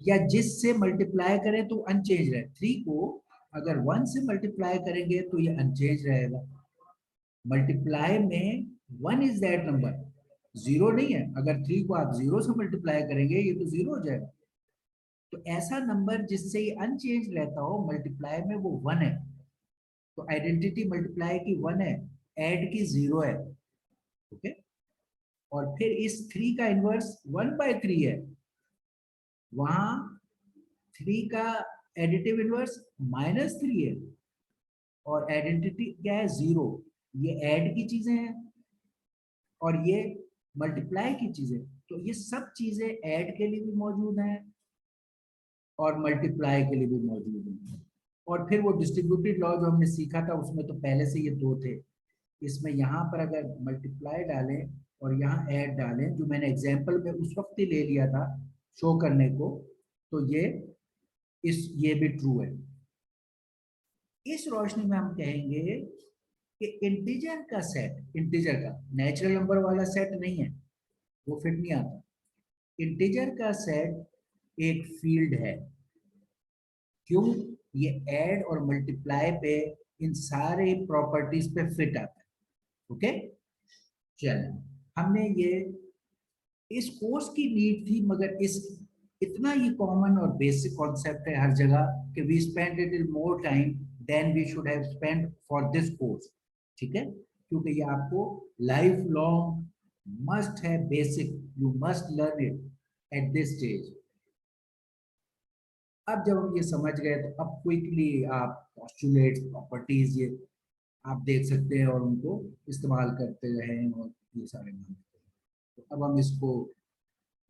या जिससे मल्टीप्लाई करें तो अनचेंज रहे। 3 को अगर 1 से मल्टीप्लाई करेंगे तो ये अनचेंज रहेगा। मल्टीप्लाई में 1 इज दैट नंबर, जीरो नहीं है। अगर 3 को आप 0 से मल्टीप्लाई करेंगे ये तो 0 हो जाएगा। तो ऐसा नंबर जिससे ये अनचेंज रहता हो मल्टीप्लाई में वो 1 है, तो आइडेंटिटी मल्टीप्लाई की 1 है, ऐड की 0 है। ओके, और फिर इस 3 का इनवर्स 1/3 है, वहां 3 का एडिटिव इनवर्स -3 है, और आइडेंटिटी क्या है 0। ये ऐड की चीजें हैं और ये मल्टीप्लाई की चीजें। तो ये सब चीजें ऐड के लिए भी मौजूद हैं और मल्टीप्लाई के लिए भी मौजूद हैं। और फिर वो डिस्ट्रीब्यूटेड लॉ जो हमने सीखा था उसमें तो पहले से ये दो थे। इसमें यहाँ पर अगर मल्टीप्लाई डालें और यहाँ ऐड डालें, जो मैंने एग्जाम्पल में उस वक्त ही ले लिया था शो करने को, तो ये भी ट्रू है। इस रोशनी में हम कहेंगे कि इंटीजर का सेट, इंटीजर का नेचुरल नंबर वाला सेट नहीं है, वो फिट नहीं आता। इंटीजर का सेट एक फील्ड है। क्यों? ये ऐड और मल्टीप्लाई पे, इन सारे प्रॉपर्टीज पे फिट आता है। ओके, चलो, हमने ये इस कोर्स की नीड थी, मगर इस इतना ही कॉमन और बेसिक कॉन्सेप्ट है हर जगह कि we spend little more time than we should have spend for this course. ठीक है, क्योंकि ये आपको लाइफ लॉन्ग मस्ट है, basic, you must learn it at this stage. अब जब हम ये समझ गए तो अब क्विकली आप पोस्टुलेट्स, प्रॉपर्टीज, ये आप देख सकते हैं और उनको इस्तेमाल करते रहें और ये सारे मान। तो अब हम इसको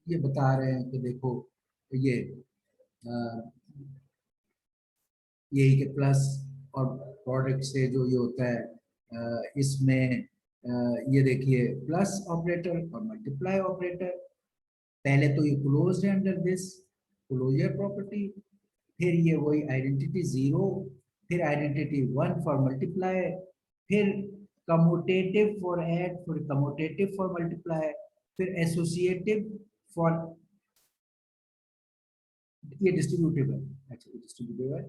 ये बता रहे हैं कि देखो ये यही के प्लस और प्रोडक्ट से जो ये होता है इसमें ये देखिए प्लस ऑपरेटर और मल्टीप्लाई ऑपरेटर। पहले तो ये क्लोज्ड है अंडर दिस क्लोजर प्रॉपर्टी, फिर ये वही आइडेंटिटी 0, फिर आइडेंटिटी 1 फॉर मल्टीप्लाई, फिर कम्यूटेटिव फॉर ऐड, फिर कम्यूटेटिव फॉर मल्टीप्लाई, फिर एसोसिएटिव फॉर ये डिस्ट्रीब्यूटिव है। अच्छा ये डिस्ट्रीब्यूटिव है,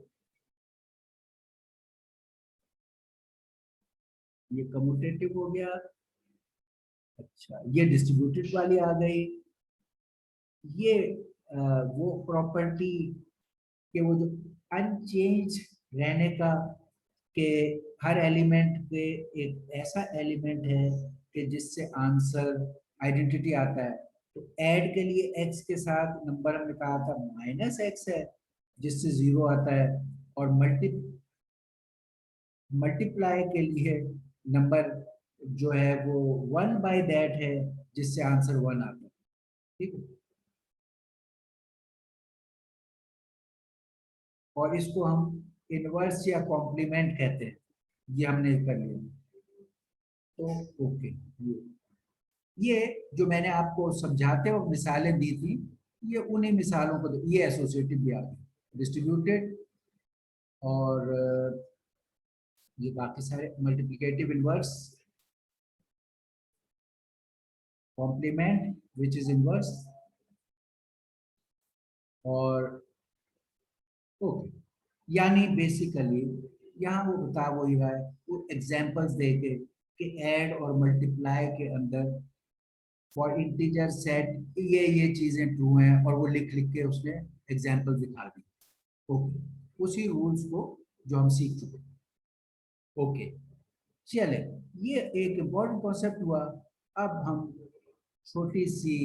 ये कम्यूटेटिव हो गया। अच्छा ये डिस्ट्रीब्यूटेड वाली आ गई। ये वो प्रॉपर्टी कि वो जो अनचेंज रहने का, कि हर एलिमेंट पे एक ऐसा एलिमेंट है कि जिससे आंसर आइडेंटिटी आता है। तो ऐड के लिए x के साथ नंबर हमने कहा था -x है जिससे 0 आता है, और मल्टीप्लाई के लिए नंबर जो है वो 1/that है जिससे आंसर 1 आता है। ठीक है, और इसको हम इनवर्स या कॉम्प्लीमेंट कहते हैं। ये हमने कर लिया। तो ओके, ये जो मैंने आपको समझाते वक्त मिसालें दी थी, ये उन्हीं मिसालों को, ये एसोसिएटिव भी आ गई, डिस्ट्रीब्यूटेड और ये बाकी सारे multiplicative inverse, complement which is inverse, और ओके। यानी बेसिकली यहाँ वो बता वही रहा है, वो एग्जांपल्स देके कि ऐड और मल्टीप्लाई के अंदर फॉर इंटीजर सेट ये चीजें ट्रू हैं, और वो लिख लिख के उसने एग्जांपल दिखा दी। ओके, उसी रूल्स को जो हम सीख चुके हैं। ओके चले, ये एक इम्पोर्टेंट कॉन्सेप्ट हुआ। अब हम छोटी सी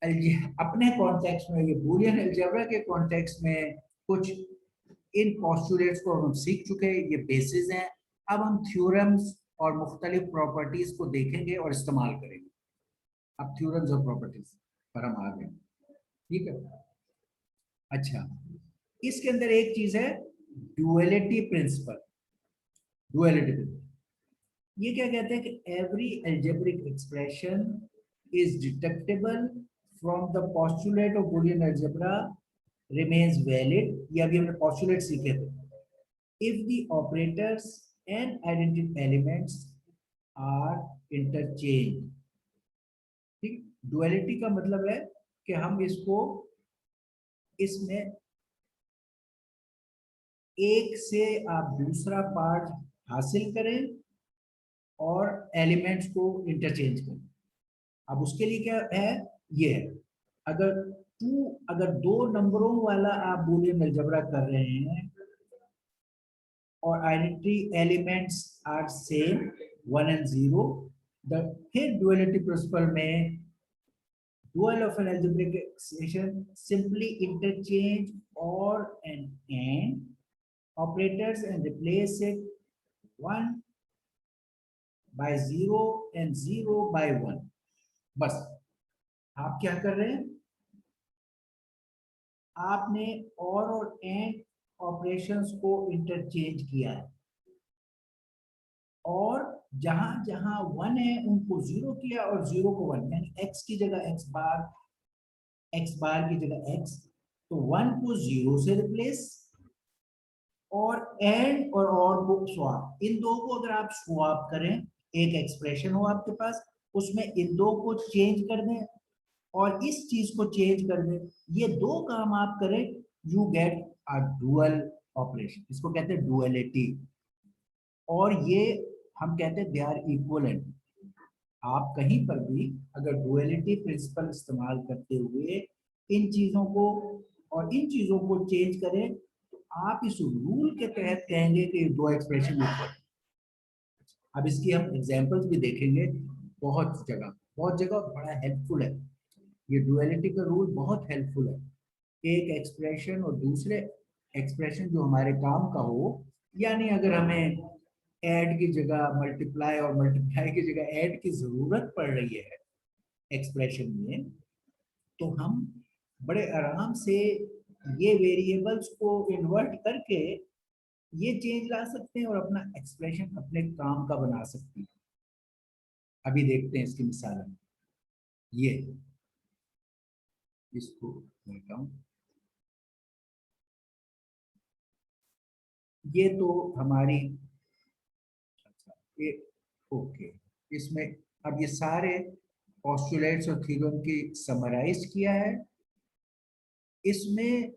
अपने कॉन्टेक्स्ट में, ये बूलियन अलजेब्रा के कॉन्टेक्स्ट में कुछ इन पोस्टुलेट्स को हम सीख चुके हैं, ये बेसिस हैं। अब हम थ्योरम्स और मुख्तलिफ प्रॉपर्टीज को देखेंगे और इस्तेमाल करेंगे। अब थ्योरम्स और प्रॉपर्टीज पर हम आ गए। ठीक है, अच्छा इसके अंदर एक चीज है ड्यूअलिटी प्रिंसिपल। ड्यूअलिटी प्रिंसिपल ये क्या कहते हैं कि every algebraic expression is detectable from the postulate of Boolean algebra remains valid। ये अभी हमने पोस्टुलेट सीखे थे। if the operators and identity elements are interchanged। ठीक, डुअलिटी का मतलब है कि हम इसको इसमें एक से आप दूसरा पार्ट हासिल करें और एलिमेंट्स को इंटरचेंज करें। अब उसके लिए क्या है, ये है अगर दो नंबरों वाला आप बूलियन अलजेब्रा कर रहे हैं और identity elements are same 1 and 0, फिर डुअलिटी प्रिंसिपल में dual of an algebraic expression simply interchange or and operators and replace it 1 by 0 and 0 by 1। बस आप क्या कर रहे हैं, आपने और एंड ऑपरेशंस को इंटरचेंज किया है, और जहां जहां 1 है उनको 0 किया और 0 को 1, यानी x की जगह x बार की जगह x, तो 1 को 0 से रिप्लेस, और एंड और को स्वैप। इन दो को अगर आप स्वैप करें, एक एक्सप्रेशन हो आपके पास, उसमें इन दो को चेंज कर दें और इस चीज को चेंज कर दें, ये दो काम आप करें, you get a dual operation. इसको कहते हैं डुअलिटी, और ये हम कहते हैं दे आर इक्वलेंट। आप कहीं पर भी अगर डुअलिटी प्रिंसिपल इस्तेमाल करते हुए इन चीजों को और इन चीजों को चेंज करें, तो आप इस रूल के तहत कहेंगे कि दो एक्सप्रेशन इक्वल। अब इसकी हम एग्जांपल्स भी देखेंगे, बहुत जगह बड़ा हेल्पफुल है। ये डुअलिटी का रूल बहुत हेल्पफुल है। एक एक्सप्रेशन और दूसरे एक्सप्रेशन जो हमारे काम का हो, यानी अगर हमें ऐड की जगह मल्टीप्लाई और मल्टीप्लाई की जगह ऐड की जरूरत पड़ रही है एक्सप्रेशन में, तो हम बड़े आराम से ये वेरिएबल्स को इन्वर्ट करके ये चेंज ला सकते हैं और अपना एक्सप्रेशन अपने काम का बना सकते हैं। अभी देखते हैं इसकी मिसाल। ये इसको लेता हूं, ये तो हमारी, अच्छा ये ओके, इसमें अब ये सारे पोस्टुलेट्स और थ्योरम की समराइज किया है। इसमें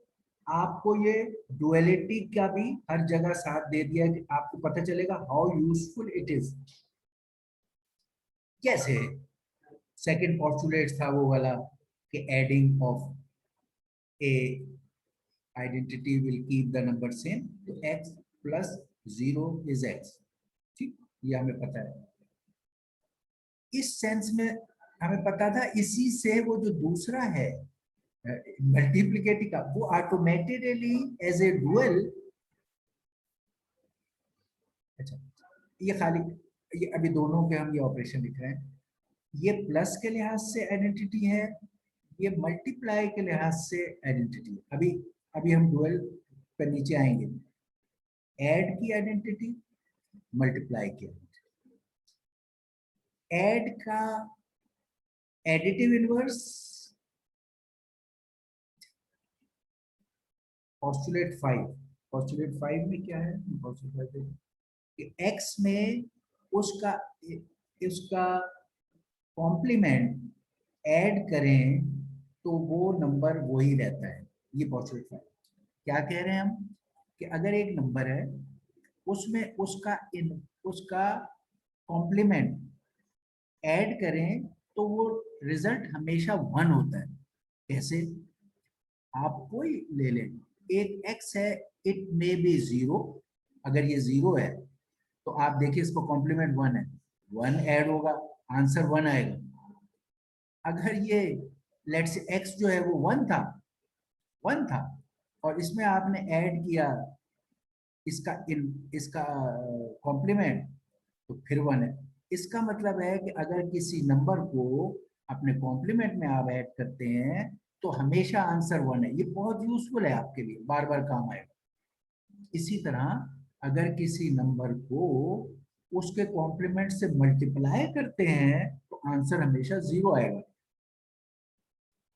आपको ये डुअलिटी का भी हर जगह साथ दे दिया कि आपको पता चलेगा हाउ यूजफुल इट इज। जैसे सेकंड पोस्टुलेट था वो वाला कि adding of A identity will keep the number same, तो x प्लस 0 इज x। ठीक, ये हमें पता है। इस सेंस में हमें पता था, इसी से वो जो दूसरा है मल्टीप्लिकेटिव का, वो ऑटोमेटिकली एज ए डुअल, अच्छा ये खाली, ये अभी दोनों के हम ये ऑपरेशन लिख रहे हैं, ये प्लस के लिहाज से आइडेंटिटी है, ये मल्टीप्लाई के लिहाज से आइडेंटिटी है। अभी अभी हम डुअल पर नीचे आएंगे। ऐड की आइडेंटिटी, मल्टीप्लाई की आइडेंटिटी। ऐड का एडिटिव इनवर्स पोस्टुलेट 5, पोस्टुलेट 5 में क्या है, पोस्टुलेट 5 कि x में उसका उसका कॉम्प्लीमेंट ऐड करें तो वो नंबर वही रहता है। ये पोस्टुलेट 5 क्या कह रहे हैं हम कि अगर एक नंबर है उसमें उसका कॉम्प्लीमेंट ऐड करें तो वो रिजल्ट हमेशा 1 होता है। कैसे, आप कोई ले लें, एक x है, इट मे बी 0, अगर ये 0 है तो आप देखिए इसको कॉम्प्लीमेंट 1 है, 1 ऐड होगा, आंसर 1 आएगा। अगर ये लेट्स x जो है वो 1 था और इसमें आपने ऐड किया इसका कॉम्प्लीमेंट, तो फिर 1 है। इसका मतलब है कि अगर किसी नंबर को अपने कॉम्प्लीमेंट में आप ऐड करते हैं तो हमेशा आंसर 1 है। ये बहुत यूजफुल है आपके लिए, बार बार काम आएगा। इसी तरह अगर किसी नंबर को उसके कॉम्प्लीमेंट से मल्टीप्लाई करते हैं तो आंसर हमेशा 0 आएगा।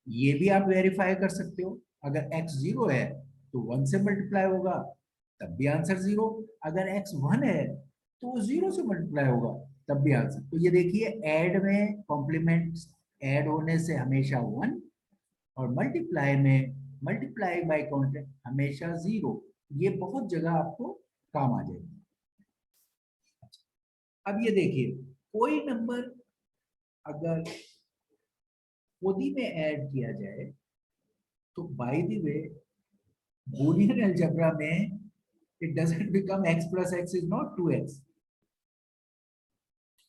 ये भी आप वेरीफाई कर सकते हो, अगर x 0 है तो 1 से मल्टीप्लाई होगा तब भी आंसर 0, अगर x 1 है तो वो 0 से मल्टीप्लाई होगा तब भी आंसर। तो ये देखिए ऐड में कॉम्प्लीमेंट ऐड होने से हमेशा 1 और मल्टीप्लाई में मल्टीप्लाई बाय काउंट हमेशा 0। ये बहुत जगह आपको काम आ जाएगा। अब ये देखिए कोई नंबर अगर खुद ही में ऐड किया जाए तो by the way Boolean algebra में it doesn't become x plus x is not 2x।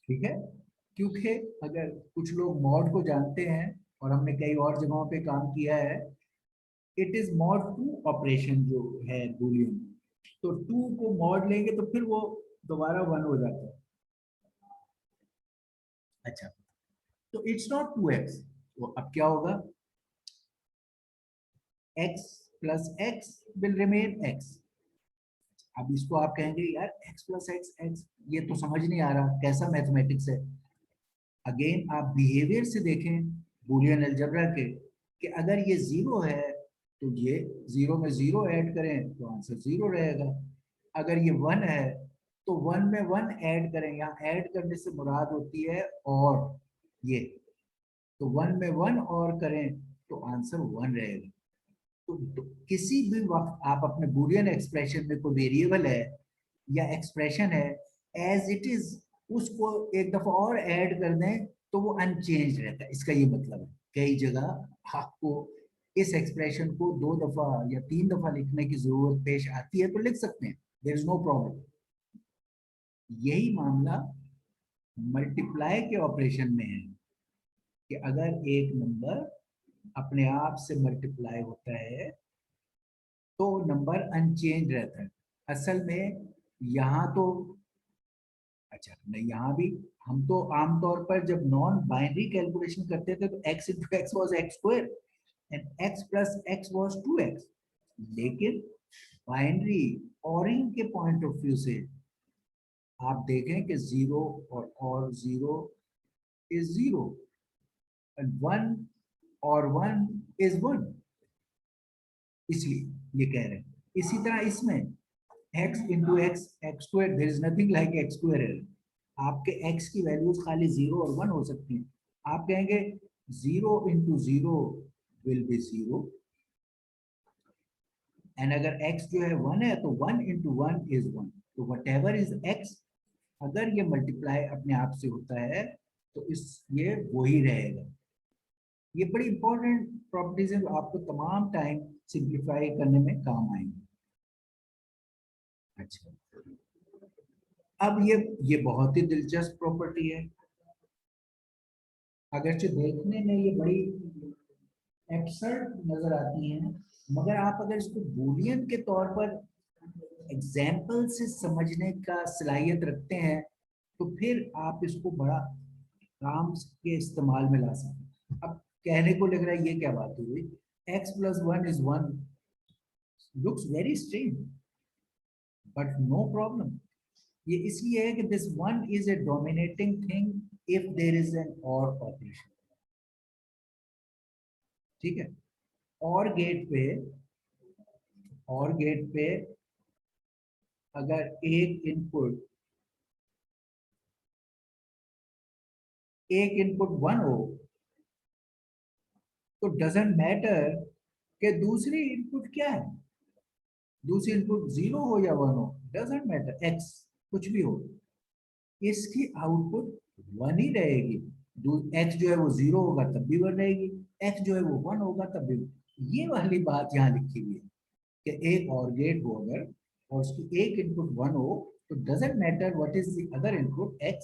ठीक है, क्योंकि अगर कुछ लोग मॉड को जानते हैं और हमने कई और जगहों पे काम किया है, इट इज मॉड 2 ऑपरेशन जो है बूलियन, तो 2 को मॉड लेंगे तो फिर वो दोबारा 1 हो जाता है। अच्छा, तो इट्स नॉट 2x, तो अब क्या होगा, x plus x will remain x। अब इसको आप कहेंगे यार x प्लस x, ये तो समझ नहीं आ रहा कैसा मैथमेटिक्स है। अगेन आप बिहेवियर से देखें बूलियन अलजेब्रा के कि अगर ये 0 है तो ये 0 में 0 ऐड करें तो आंसर 0 रहेगा। अगर ये 1 है तो 1 में 1 ऐड करें, यहाँ ऐड करने से मुराद होती है और, ये तो 1 में 1 और करें तो आंसर 1 रहेगा। तो किसी भी वक्त आप अपने बूलियन एक्सप्रेशन में कोई वेरिएबल है या एक्सप्रेशन है एज इट इज, उसको एक दफा और ऐड कर दें तो वो अनचेंज रहता है। इसका ये मतलब है कई जगह आपको इस एक्सप्रेशन को 2 दफा या 3 दफा लिखने की जरूरत पेश आती है तो लिख सकते हैं, देयर इज नो प्रॉब्लम। यही मामला मल्टीप्लाई के ऑपरेशन में है कि अगर एक नंबर अपने आप से मल्टीप्लाई होता है तो नंबर अनचेंज रहता है। असल में यहाँ तो अच्छा नहीं, यहाँ भी हम तो आमतौर पर जब नॉन बाइनरी कैलकुलेशन करते थे तो x into x was x square and x plus x was 2x। लेकिन बाइनरी ऑरिंग के पॉइंट ऑफ व्यू से आप देखें कि 0 और 0 इज 0 एंड 1 और 1 इज 1, इसलिए ये कह रहे हैं। इसी तरह इसमें x into x x square, there is nothing like x square. आपके x की वैल्यूज खाली 0 और 1 हो सकती हैं। आप कहेंगे 0 इंटू 0 विल बी 0 एंड अगर x जो है 1 है तो 1 इंटू 1 इज 1। तो वट एवर इज x, अगर ये मल्टीप्लाई अपने आप से होता है तो इस ये वही रहेगा। ये बड़ी इंपॉर्टेंट प्रॉपर्टीज है जो आपको तमाम टाइम सिंप्लीफाई करने में काम आएंगे। अच्छा, अब ये बहुत ही दिलचस्प प्रॉपर्टी है। अगरचे देखने में ये बड़ी एब्सर्ड नजर आती हैं, मगर आप अगर इसको बूलियन के तौर पर एग्जाम्पल से समझने का सलाहियत रखते हैं तो फिर आप इसको बड़ा काम के इस्तेमाल में ला सकते हैं। अब कहने को लग रहा है ये क्या बात हुई, x plus 1 is 1, looks very strange but no problem. ये इसलिए है कि this one is a dominating thing if there is an और ऑपरेशन। ठीक है, और गेट पे अगर एक इनपुट 1 हो तो डजंट मैटर कि दूसरी इनपुट क्या है, दूसरी इनपुट 0 हो या 1 हो, डजंट मैटर, x कुछ भी हो, इसकी आउटपुट 1 ही रहेगी। x जो है वो 0 होगा तब भी 1 रहेगी, x जो है वो 1 होगा तब भी। ये वाली बात यहाँ लिखी हुई है कि एक और गेट हो अगर और उसकी एक इनपुट 1 हो तो doesn't matter what is the other input x,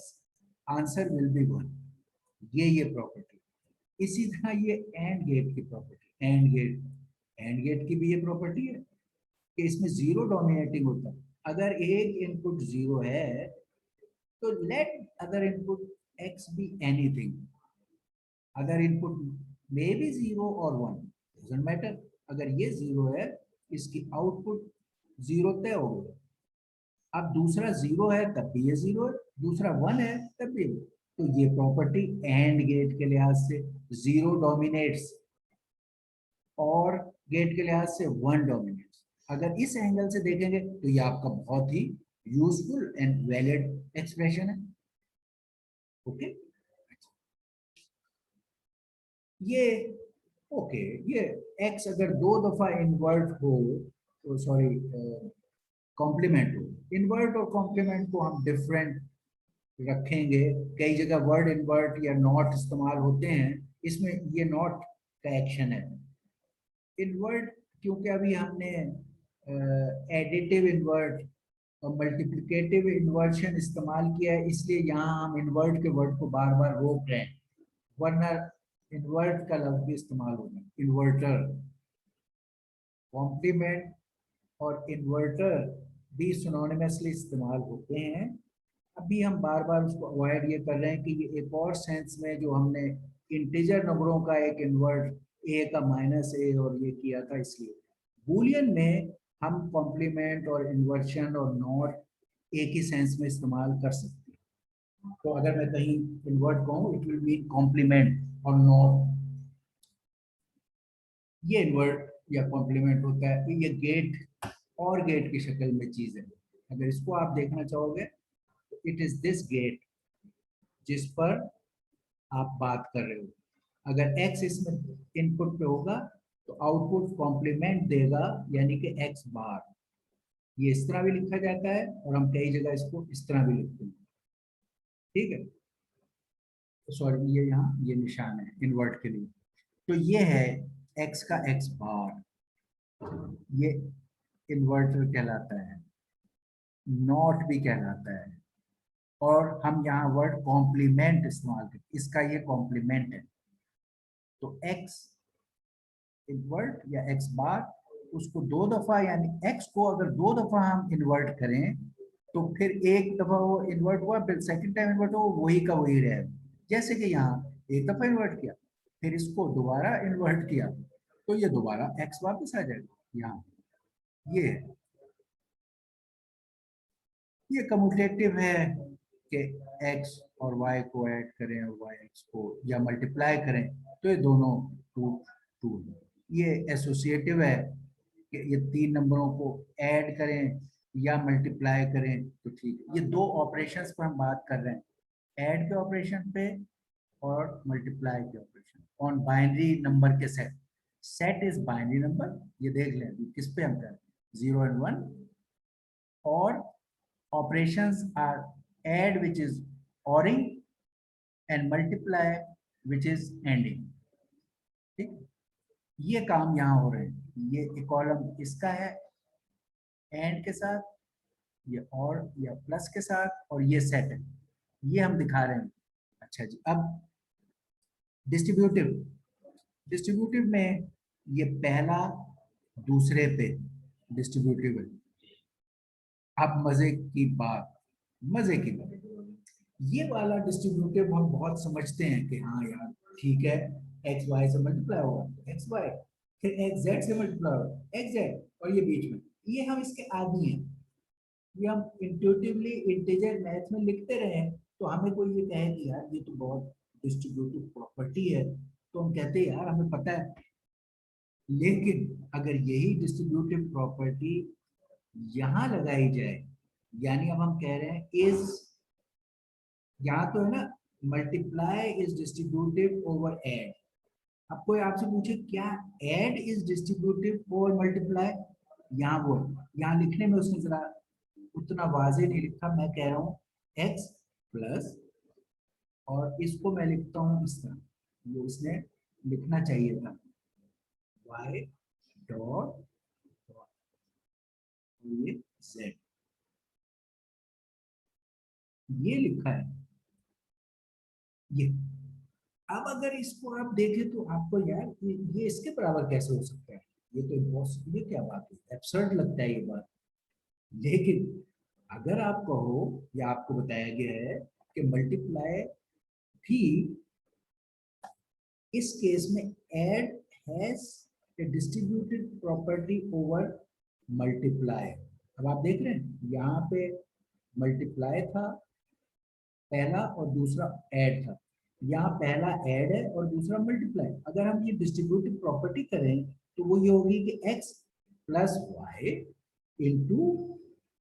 answer will be 1। ये प्रॉपर्टी। इसी तरह ये एंड गेट की प्रॉपर्टी, एंड गेट की भी ये प्रॉपर्टी है कि इसमें 0 डोमिनेटिंग होता है। अगर एक इनपुट 0 है तो let other input x be anything, अगर इनपुट मे बी 0 और 1 डजंट मैटर, अगर ये 0 है इसकी आउटपुट 0 तय हो गया। अब दूसरा 0 है तब भी ये 0 है, दूसरा 1 है तब भी। तो ये प्रॉपर्टी एंड गेट के लिहाज से 0 डोमिनेट्स और गेट के लिहाज से 1 डोमिनेट्स। अगर इस एंगल से देखेंगे तो ये आपका बहुत ही यूजफुल एंड वैलिड एक्सप्रेशन है। ओके, ये ओके, ये x अगर 2 दफा इन्वर्ट हो तो सॉरी कॉम्प्लीमेंट हो, इन्वर्ट और कॉम्प्लीमेंट को हम डिफरेंट रखेंगे। कई जगह वर्ड इन्वर्ट या नॉट इस्तेमाल होते हैं, इसमें ये नॉट का एक्शन है। इन्वर्ट क्योंकि अभी हमने एडिटिव इन्वर्ट और मल्टीप्लिकेटिव इन्वर्शन इस्तेमाल किया है, इसलिए यहाँ हम इन्वर्ट के वर्ड को बार बार रोक रहे हैं, वरना इन्वर्ट का लफ्ज भी इस्तेमाल होगा, इन्वर्टर। कॉम्प्लीमेंट और इन्वर्टर भी सिनोनिमसली इस्तेमाल होते हैं। अभी हम बार बार उसको अवॉइड ये कर रहे हैं कि ये एक और सेंस में जो हमने इंटीजर नंबरों का एक इन्वर्ट a का माइनस a और ये किया था, इसलिए बूलियन में हम कॉम्प्लीमेंट और इन्वर्शन और नॉट एक ही सेंस में इस्तेमाल कर सकते हैं। तो अगर मैं कहीं इन्वर्ट कहूँ इट विल मीन कॉम्प्लीमेंट और नॉट, ये इन्वर्ट या कॉम्प्लीमेंट होता है। ये गेट और गेट की शक्ल में चीज है। अगर इसको आप देखना चाहोगे तो इट इज दिस गेट जिस पर आप बात कर रहे हो। अगर x इसमें इनपुट पे होगा तो आउटपुट कॉम्प्लीमेंट देगा, यानी कि x बार। ये इस तरह भी लिखा जाता है और हम कई जगह इसको इस तरह भी लिखते हैं। ठीक है, तो सॉरी ये यहाँ ये निशान है इन्वर्ट के लिए। तो ये है x का x बार, ये इन्वर्टर कहलाता है, नॉट भी कहलाता है। और हम यहाँ वर्ड कॉम्प्लीमेंट इस्तेमाल करते, इसका ये कॉम्प्लीमेंट है। तो x इन्वर्ट या x बार, उसको 2 दफा, यानी x को अगर 2 दफा हम इन्वर्ट करें तो फिर एक दफा वो इन्वर्ट हुआ, फिर सेकंड टाइम इन्वर्ट हुआ, वही का वही रहे। जैसे कि यहाँ एक दफा इन्वर्ट किया, फिर इसको दोबारा इन्वर्ट किया, तो ये दोबारा एक्स वापस आ जाएगा यहाँ। ये है, ये कम्यूटेटिव है कि एक्स और वाई को ऐड करें और वाई एक्स को या मल्टीप्लाई करें तो ये दोनों टू टू। ये एसोसिएटिव है कि ये तीन नंबरों को ऐड करें या मल्टीप्लाई करें तो ठीक है। ये दो ऑपरेशंस पर हम बात कर रहे हैं, ऐड के ऑपरेशन पे और मल्टीप्लाई के ऑपरेशन ऑन बाइनरी नंबर के set. Set is binary number, ये देख लें किस पे हम कर रहे हैं, 0 and 1, और operations are add which is ORing and multiply which is ending। ठीक, ये काम यहाँ हो रहे हैं। ये कॉलम इसका है एंड के साथ, ये और या प्लस के साथ, और ये सेट है, ये हम दिखा रहे हैं। अच्छा जी, अब डिस्ट्रीब्यूटिव। डिस्ट्रीब्यूटिव में ये पहला दूसरे पे डिस्ट्रीब्यूटिव है। अब मजे की बात, ये वाला डिस्ट्रीब्यूटिव हम बहुत समझते हैं कि हाँ यार ठीक है, एक्स वाई से मल्टीप्लाई होगा एक्स वाई, फिर एक्स जेड से मल्टीप्लाई होगा एक्स जेड, और ये बीच में, ये हम इसके आदी हैं। ये हम इंट्यूटिवली इंटीजर मैथ में लिखते रहे, तो हमें कोई ये कहे कि यार ये तो बहुत डिस्ट्रीब्यूटिव प्रॉपर्टी है, तो हम कहते हैं यार हमें पता है। लेकिन अगर यही डिस्ट्रीब्यूटिव प्रॉपर्टी यहाँ लगाई जाए, यानी अब हम कह रहे हैं इज, यहाँ तो है ना, multiply is distributive over add. अब कोई आपसे पूछे क्या add is distributive over multiply, यहाँ वो, यहाँ लिखने में उसने जरा उतना वाजे नहीं लिखा। मैं कह रहा हूँ एक्स प्लस, और इसको मैं लिखता हूँ इस तरह, ये उसने लिखना चाहिए था, वाई डॉट ये जेड, ये लिखा है ये। अब अगर इसको आप देखें तो आपको यार ये इसके बराबर कैसे हो सकता है, ये तो इम्पॉसिबल, ये क्या बात है, एब्सर्ड लगता है ये बात। लेकिन अगर आप कहो, या आपको बताया गया है कि मल्टीप्लाई भी इस केस में add has a distributed property over multiply. अब आप देख रहे हैं यहाँ पे मल्टीप्लाई था पहला और दूसरा ऐड था, यहाँ पहला ऐड है और दूसरा मल्टीप्लाई। अगर हम ये डिस्ट्रीब्यूटिव प्रॉपर्टी करें तो वो ये होगी कि x plus y into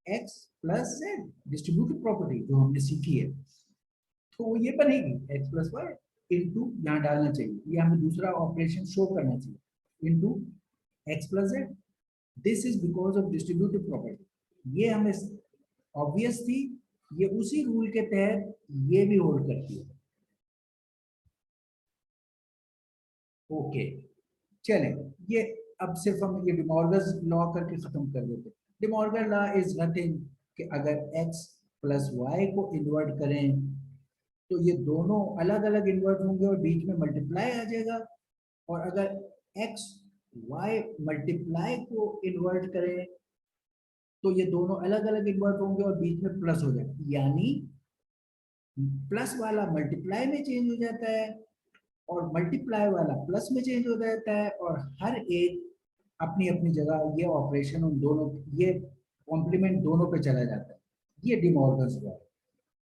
x plus z, distributive property जो हमने सीखी है, तो वो ये बनेगी x प्लस वाई इंटू, यहाँ डालना चाहिए, ये हमें दूसरा ऑपरेशन शो करना चाहिए, into x plus Z. This is because of distributive property. ये हमें ऑब्वियस थी, ये उसी रूल के तहत ये भी होल्ड करती है। ओके, चलें, ये अब सिर्फ हम ये डिमॉर्गन लॉ करके खत्म कर देते। डिमॉर्गन लॉ इज नथिंग कि अगर x प्लस वाई को इन्वर्ट करें तो ये दोनों अलग अलग इन्वर्ट होंगे और बीच में मल्टीप्लाई आ जाएगा, और अगर x y मल्टीप्लाई को इन्वर्ट करें तो ये दोनों अलग अलग इन्वर्ट होंगे और बीच में प्लस हो जाएगा, यानी प्लस वाला मल्टीप्लाई में चेंज हो जाता है और मल्टीप्लाई वाला प्लस में चेंज हो जाता है, और हर एक अपनी अपनी जगह ये ऑपरेशन उन दोनों, ये कॉम्प्लीमेंट दोनों पे चला जाता है। ये डिमॉर्गन्स लॉ है।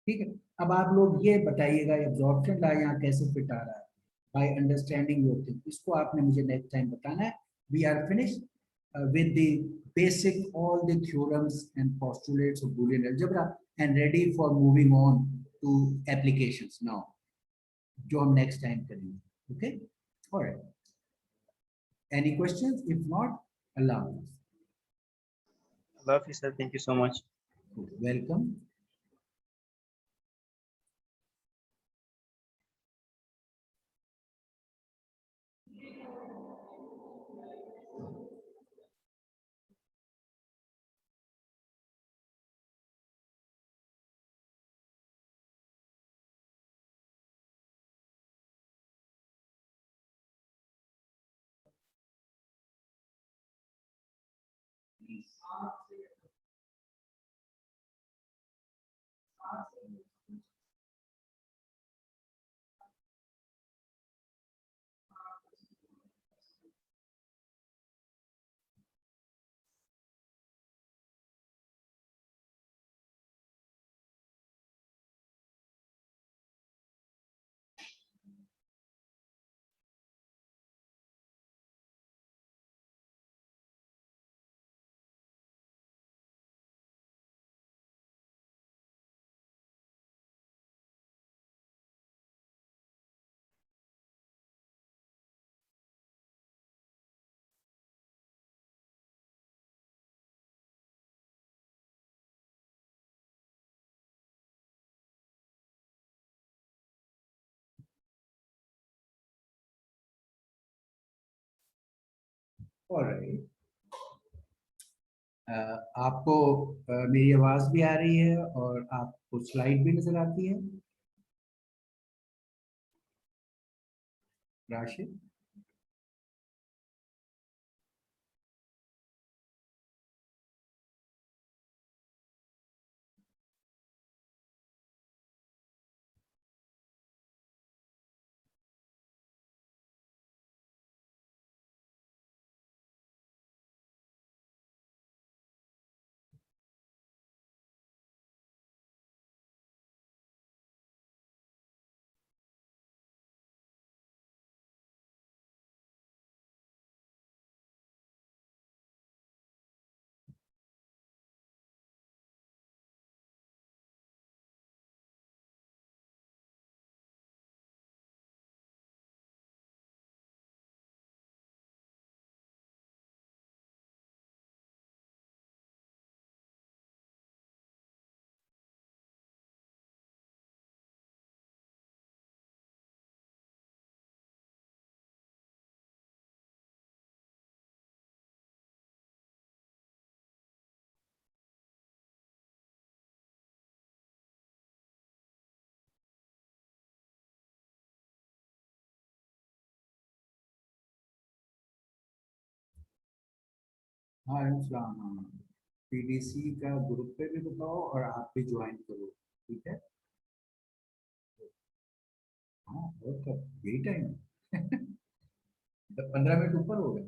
ठीक है, अब आप लोग ये बताइएगा एब्जॉर्प्शन लॉ यहाँ कैसे फिट आ रहा है बाय अंडरस्टैंडिंग योर थिंग, इसको आपने मुझे नेक्स्ट टाइम बताना है। We are finish with the basic all the theorems and postulates of Boolean algebra and ready for moving on to applications now, जो हम नेक्स्ट टाइम करेंगे। Okay, alright, any questions, if not Allah Hafiz. Allah Hafiz, sir. Thank you so much. Welcome. Alright, आपको मेरी आवाज भी आ रही है और आपको स्लाइड भी नजर आती है राशिद? हाँ इस्लाम, हाँ, पीडीसी का ग्रुप पे भी बताओ और आप भी ज्वाइन करो, ठीक है? हाँ, और कब यही टाइम है? 15 मिनट ऊपर हो गए।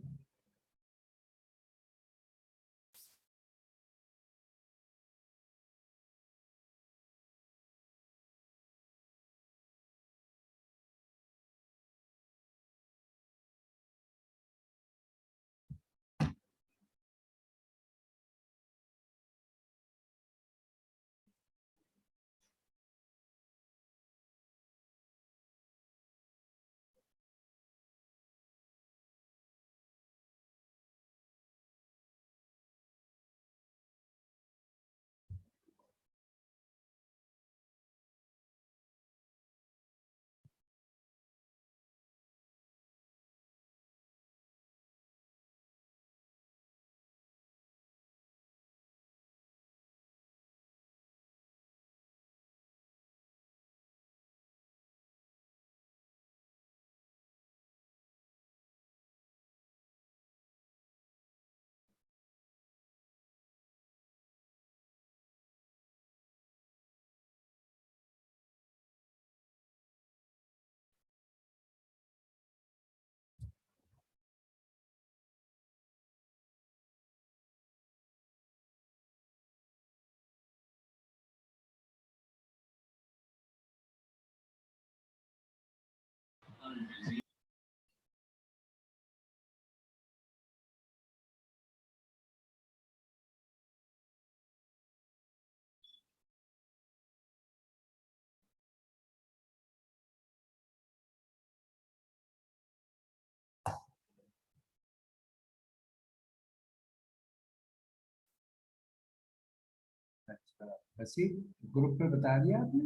अच्छा, वैसे ग्रुप पे बता दिया आपने?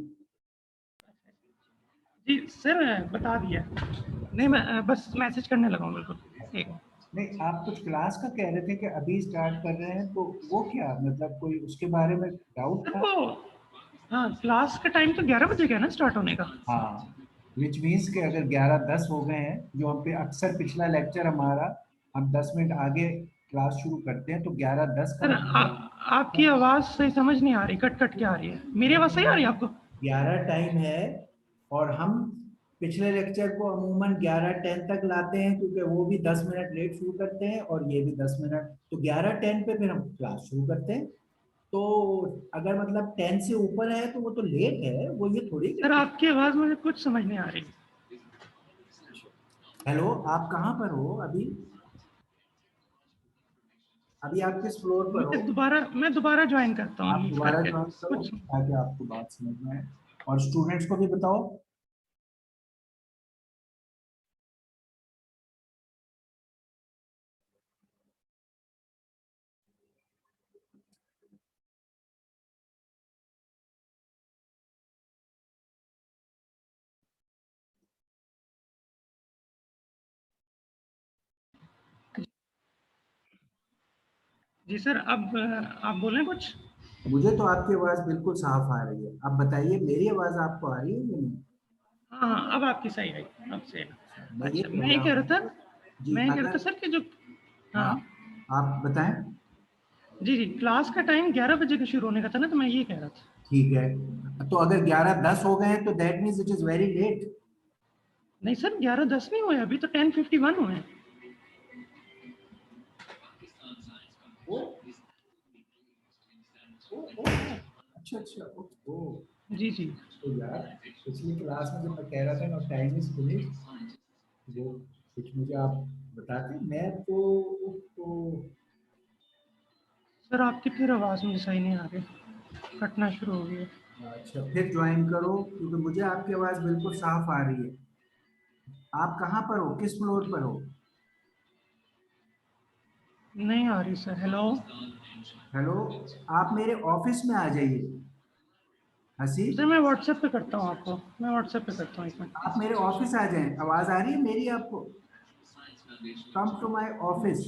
जी सर, बता दिया। नहीं मैं बस मैसेज करने लगा हूँ, बिल्कुल एक। नहीं, आप कुछ क्लास का कह रहे थे कि अभी स्टार्ट कर रहे हैं, तो वो क्या मतलब, कोई उसके बारे में डाउट सर था? वो, हाँ क्लास का टाइम तो 11 बजे का है ना स्टार्ट होने का। हाँ, विच मीन्स कि अगर 11:10 हो गए हैं, जो हम पे अक्सर पिछला लेक्चर हमारा, हम 10 मिनट आगे क्लास शुरू करते हैं, तो 11:10 का सर मतलब आपकी आवाज़ सही समझ नहीं आ रही, कट कट के आ रही है। मेरी आवाज़ सही आ रही है आपको? 11 टाइम है, और हम पिछले लेक्चर को अमूमन 11:10 तक लाते हैं, क्योंकि वो भी 10 मिनट लेट शुरू करते हैं और ये भी 10 मिनट, तो 11:10 पे फिर हम क्लास शुरू करते हैं। तो अगर मतलब 10 से ऊपर है तो वो तो लेट है, वो ये थोड़ी सर कि। आपकी आवाज़ मुझे कुछ समझ नहीं आ रही। हेलो, आप कहाँ पर हो अभी? अभी आप किस फ्लोर पर हो? मैं दोबारा ज्वाइन करता हूँ आप लीव दोबारा करके ज्वाइन करो कुछ। ताकि आपको बात समझ में आए, और स्टूडेंट्स को भी बताओ। जी सर, अब आप बोलें कुछ। मुझे तो आपकी आवाज बिल्कुल साफ आ रही है। आप बताइए, मेरी आवाज आपको आ रही है या नहीं? हाँ हाँ, अब आपकी सही आई, अब सही है। मैं ये अच्छा, कह रहा हूँ जी, मैं ये कह रहा था अगर सर कि जो, हाँ हाँ, आप बताएं। जी जी, क्लास का टाइम 11 बजे का शुरू होने का था ना, तो मैं ये कह रहा था। ठीक है, तो अगर 11:10 हो गए हैं तो that means it is very late. नहीं सर, 11:10 नहीं हुए, अभी तो 10:51 हुए हैं। ओ, अच्छा अच्छा, ओ, जी जी। तो यार पिछली क्लास में जब मैं कह रहा था ना टाइम इज फिनिश, वो कुछ मुझे आप बताते। मैं तो सर आपकी फिर आवाज़ मुझे सही नहीं आ रही, कटना शुरू हो गई है। अच्छा, फिर ज्वाइन करो क्योंकि मुझे आपकी आवाज बिल्कुल साफ आ रही है। आप कहाँ पर हो, किस फ्लोर पर हो? नहीं आ रही सर। हेलो। हेलो, आप मेरे ऑफिस में आ जाइए। हसीब, सर मैं व्हाट्सएप पे करता हूँ आपको, मैं व्हाट्सएप पे करता हूँ, एक आप मिनट। मेरे ऑफिस आ जाएं। आवाज आ रही है मेरी आपको? Come to my office.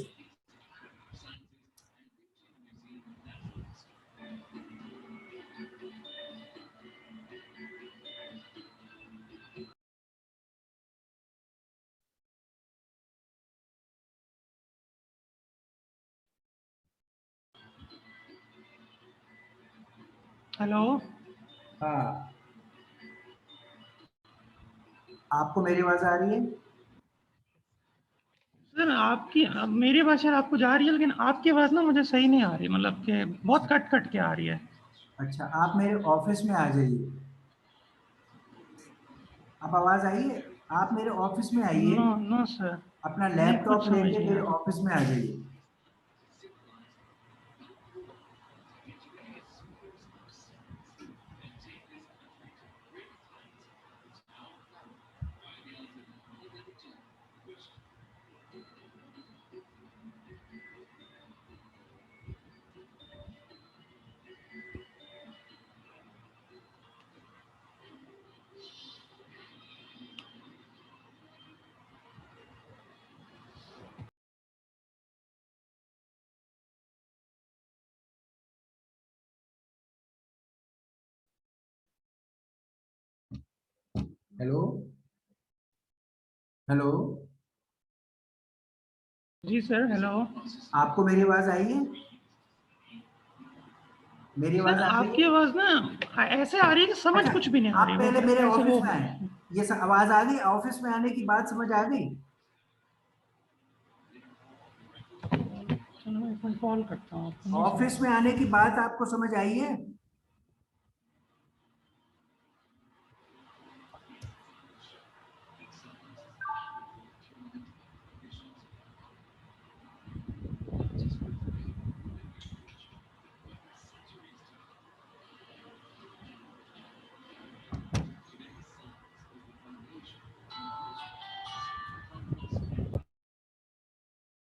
Hello. हाँ, आपको मेरी आवाज आ रही है? सर आपकी, अब मेरी आवाज़ शायद आपको जा रही है, लेकिन आपकी आवाज़ ना मुझे सही नहीं आ रही, मतलब कि बहुत कट कट के आ रही है। अच्छा, आप मेरे ऑफिस में आ जाइए। अब आवाज आई है? आप मेरे ऑफिस में आइए, नो नो सर, अपना नहीं लैपटॉप कुछ समझ लेके नहीं मेरे आ रहा। ऑफिस में आ जाइए। हेलो, हेलो, जी सर, हेलो। आपको मेरी आवाज आई है? मेरी सर आवाज आ रही आपकी है? आवाज़ ना ऐसे आ रही है कि समझ अच्छा, कुछ भी नहीं आ आप रही, वो पहले मेरे ऐसे ऑफिस वो। में आए। ये आवाज आ गई? ऑफिस में आने की बात समझ आ गई? चलो मैं एक मिनट कॉल करता हूँ, आपको नहीं समझ ऑफिस में आने की बात आपको समझ आई है?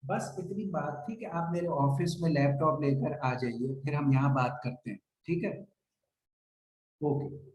बस इतनी बात थी कि आप मेरे ऑफिस में लैपटॉप लेकर आ जाइए, फिर हम यहाँ बात करते हैं। ठीक है, ओके।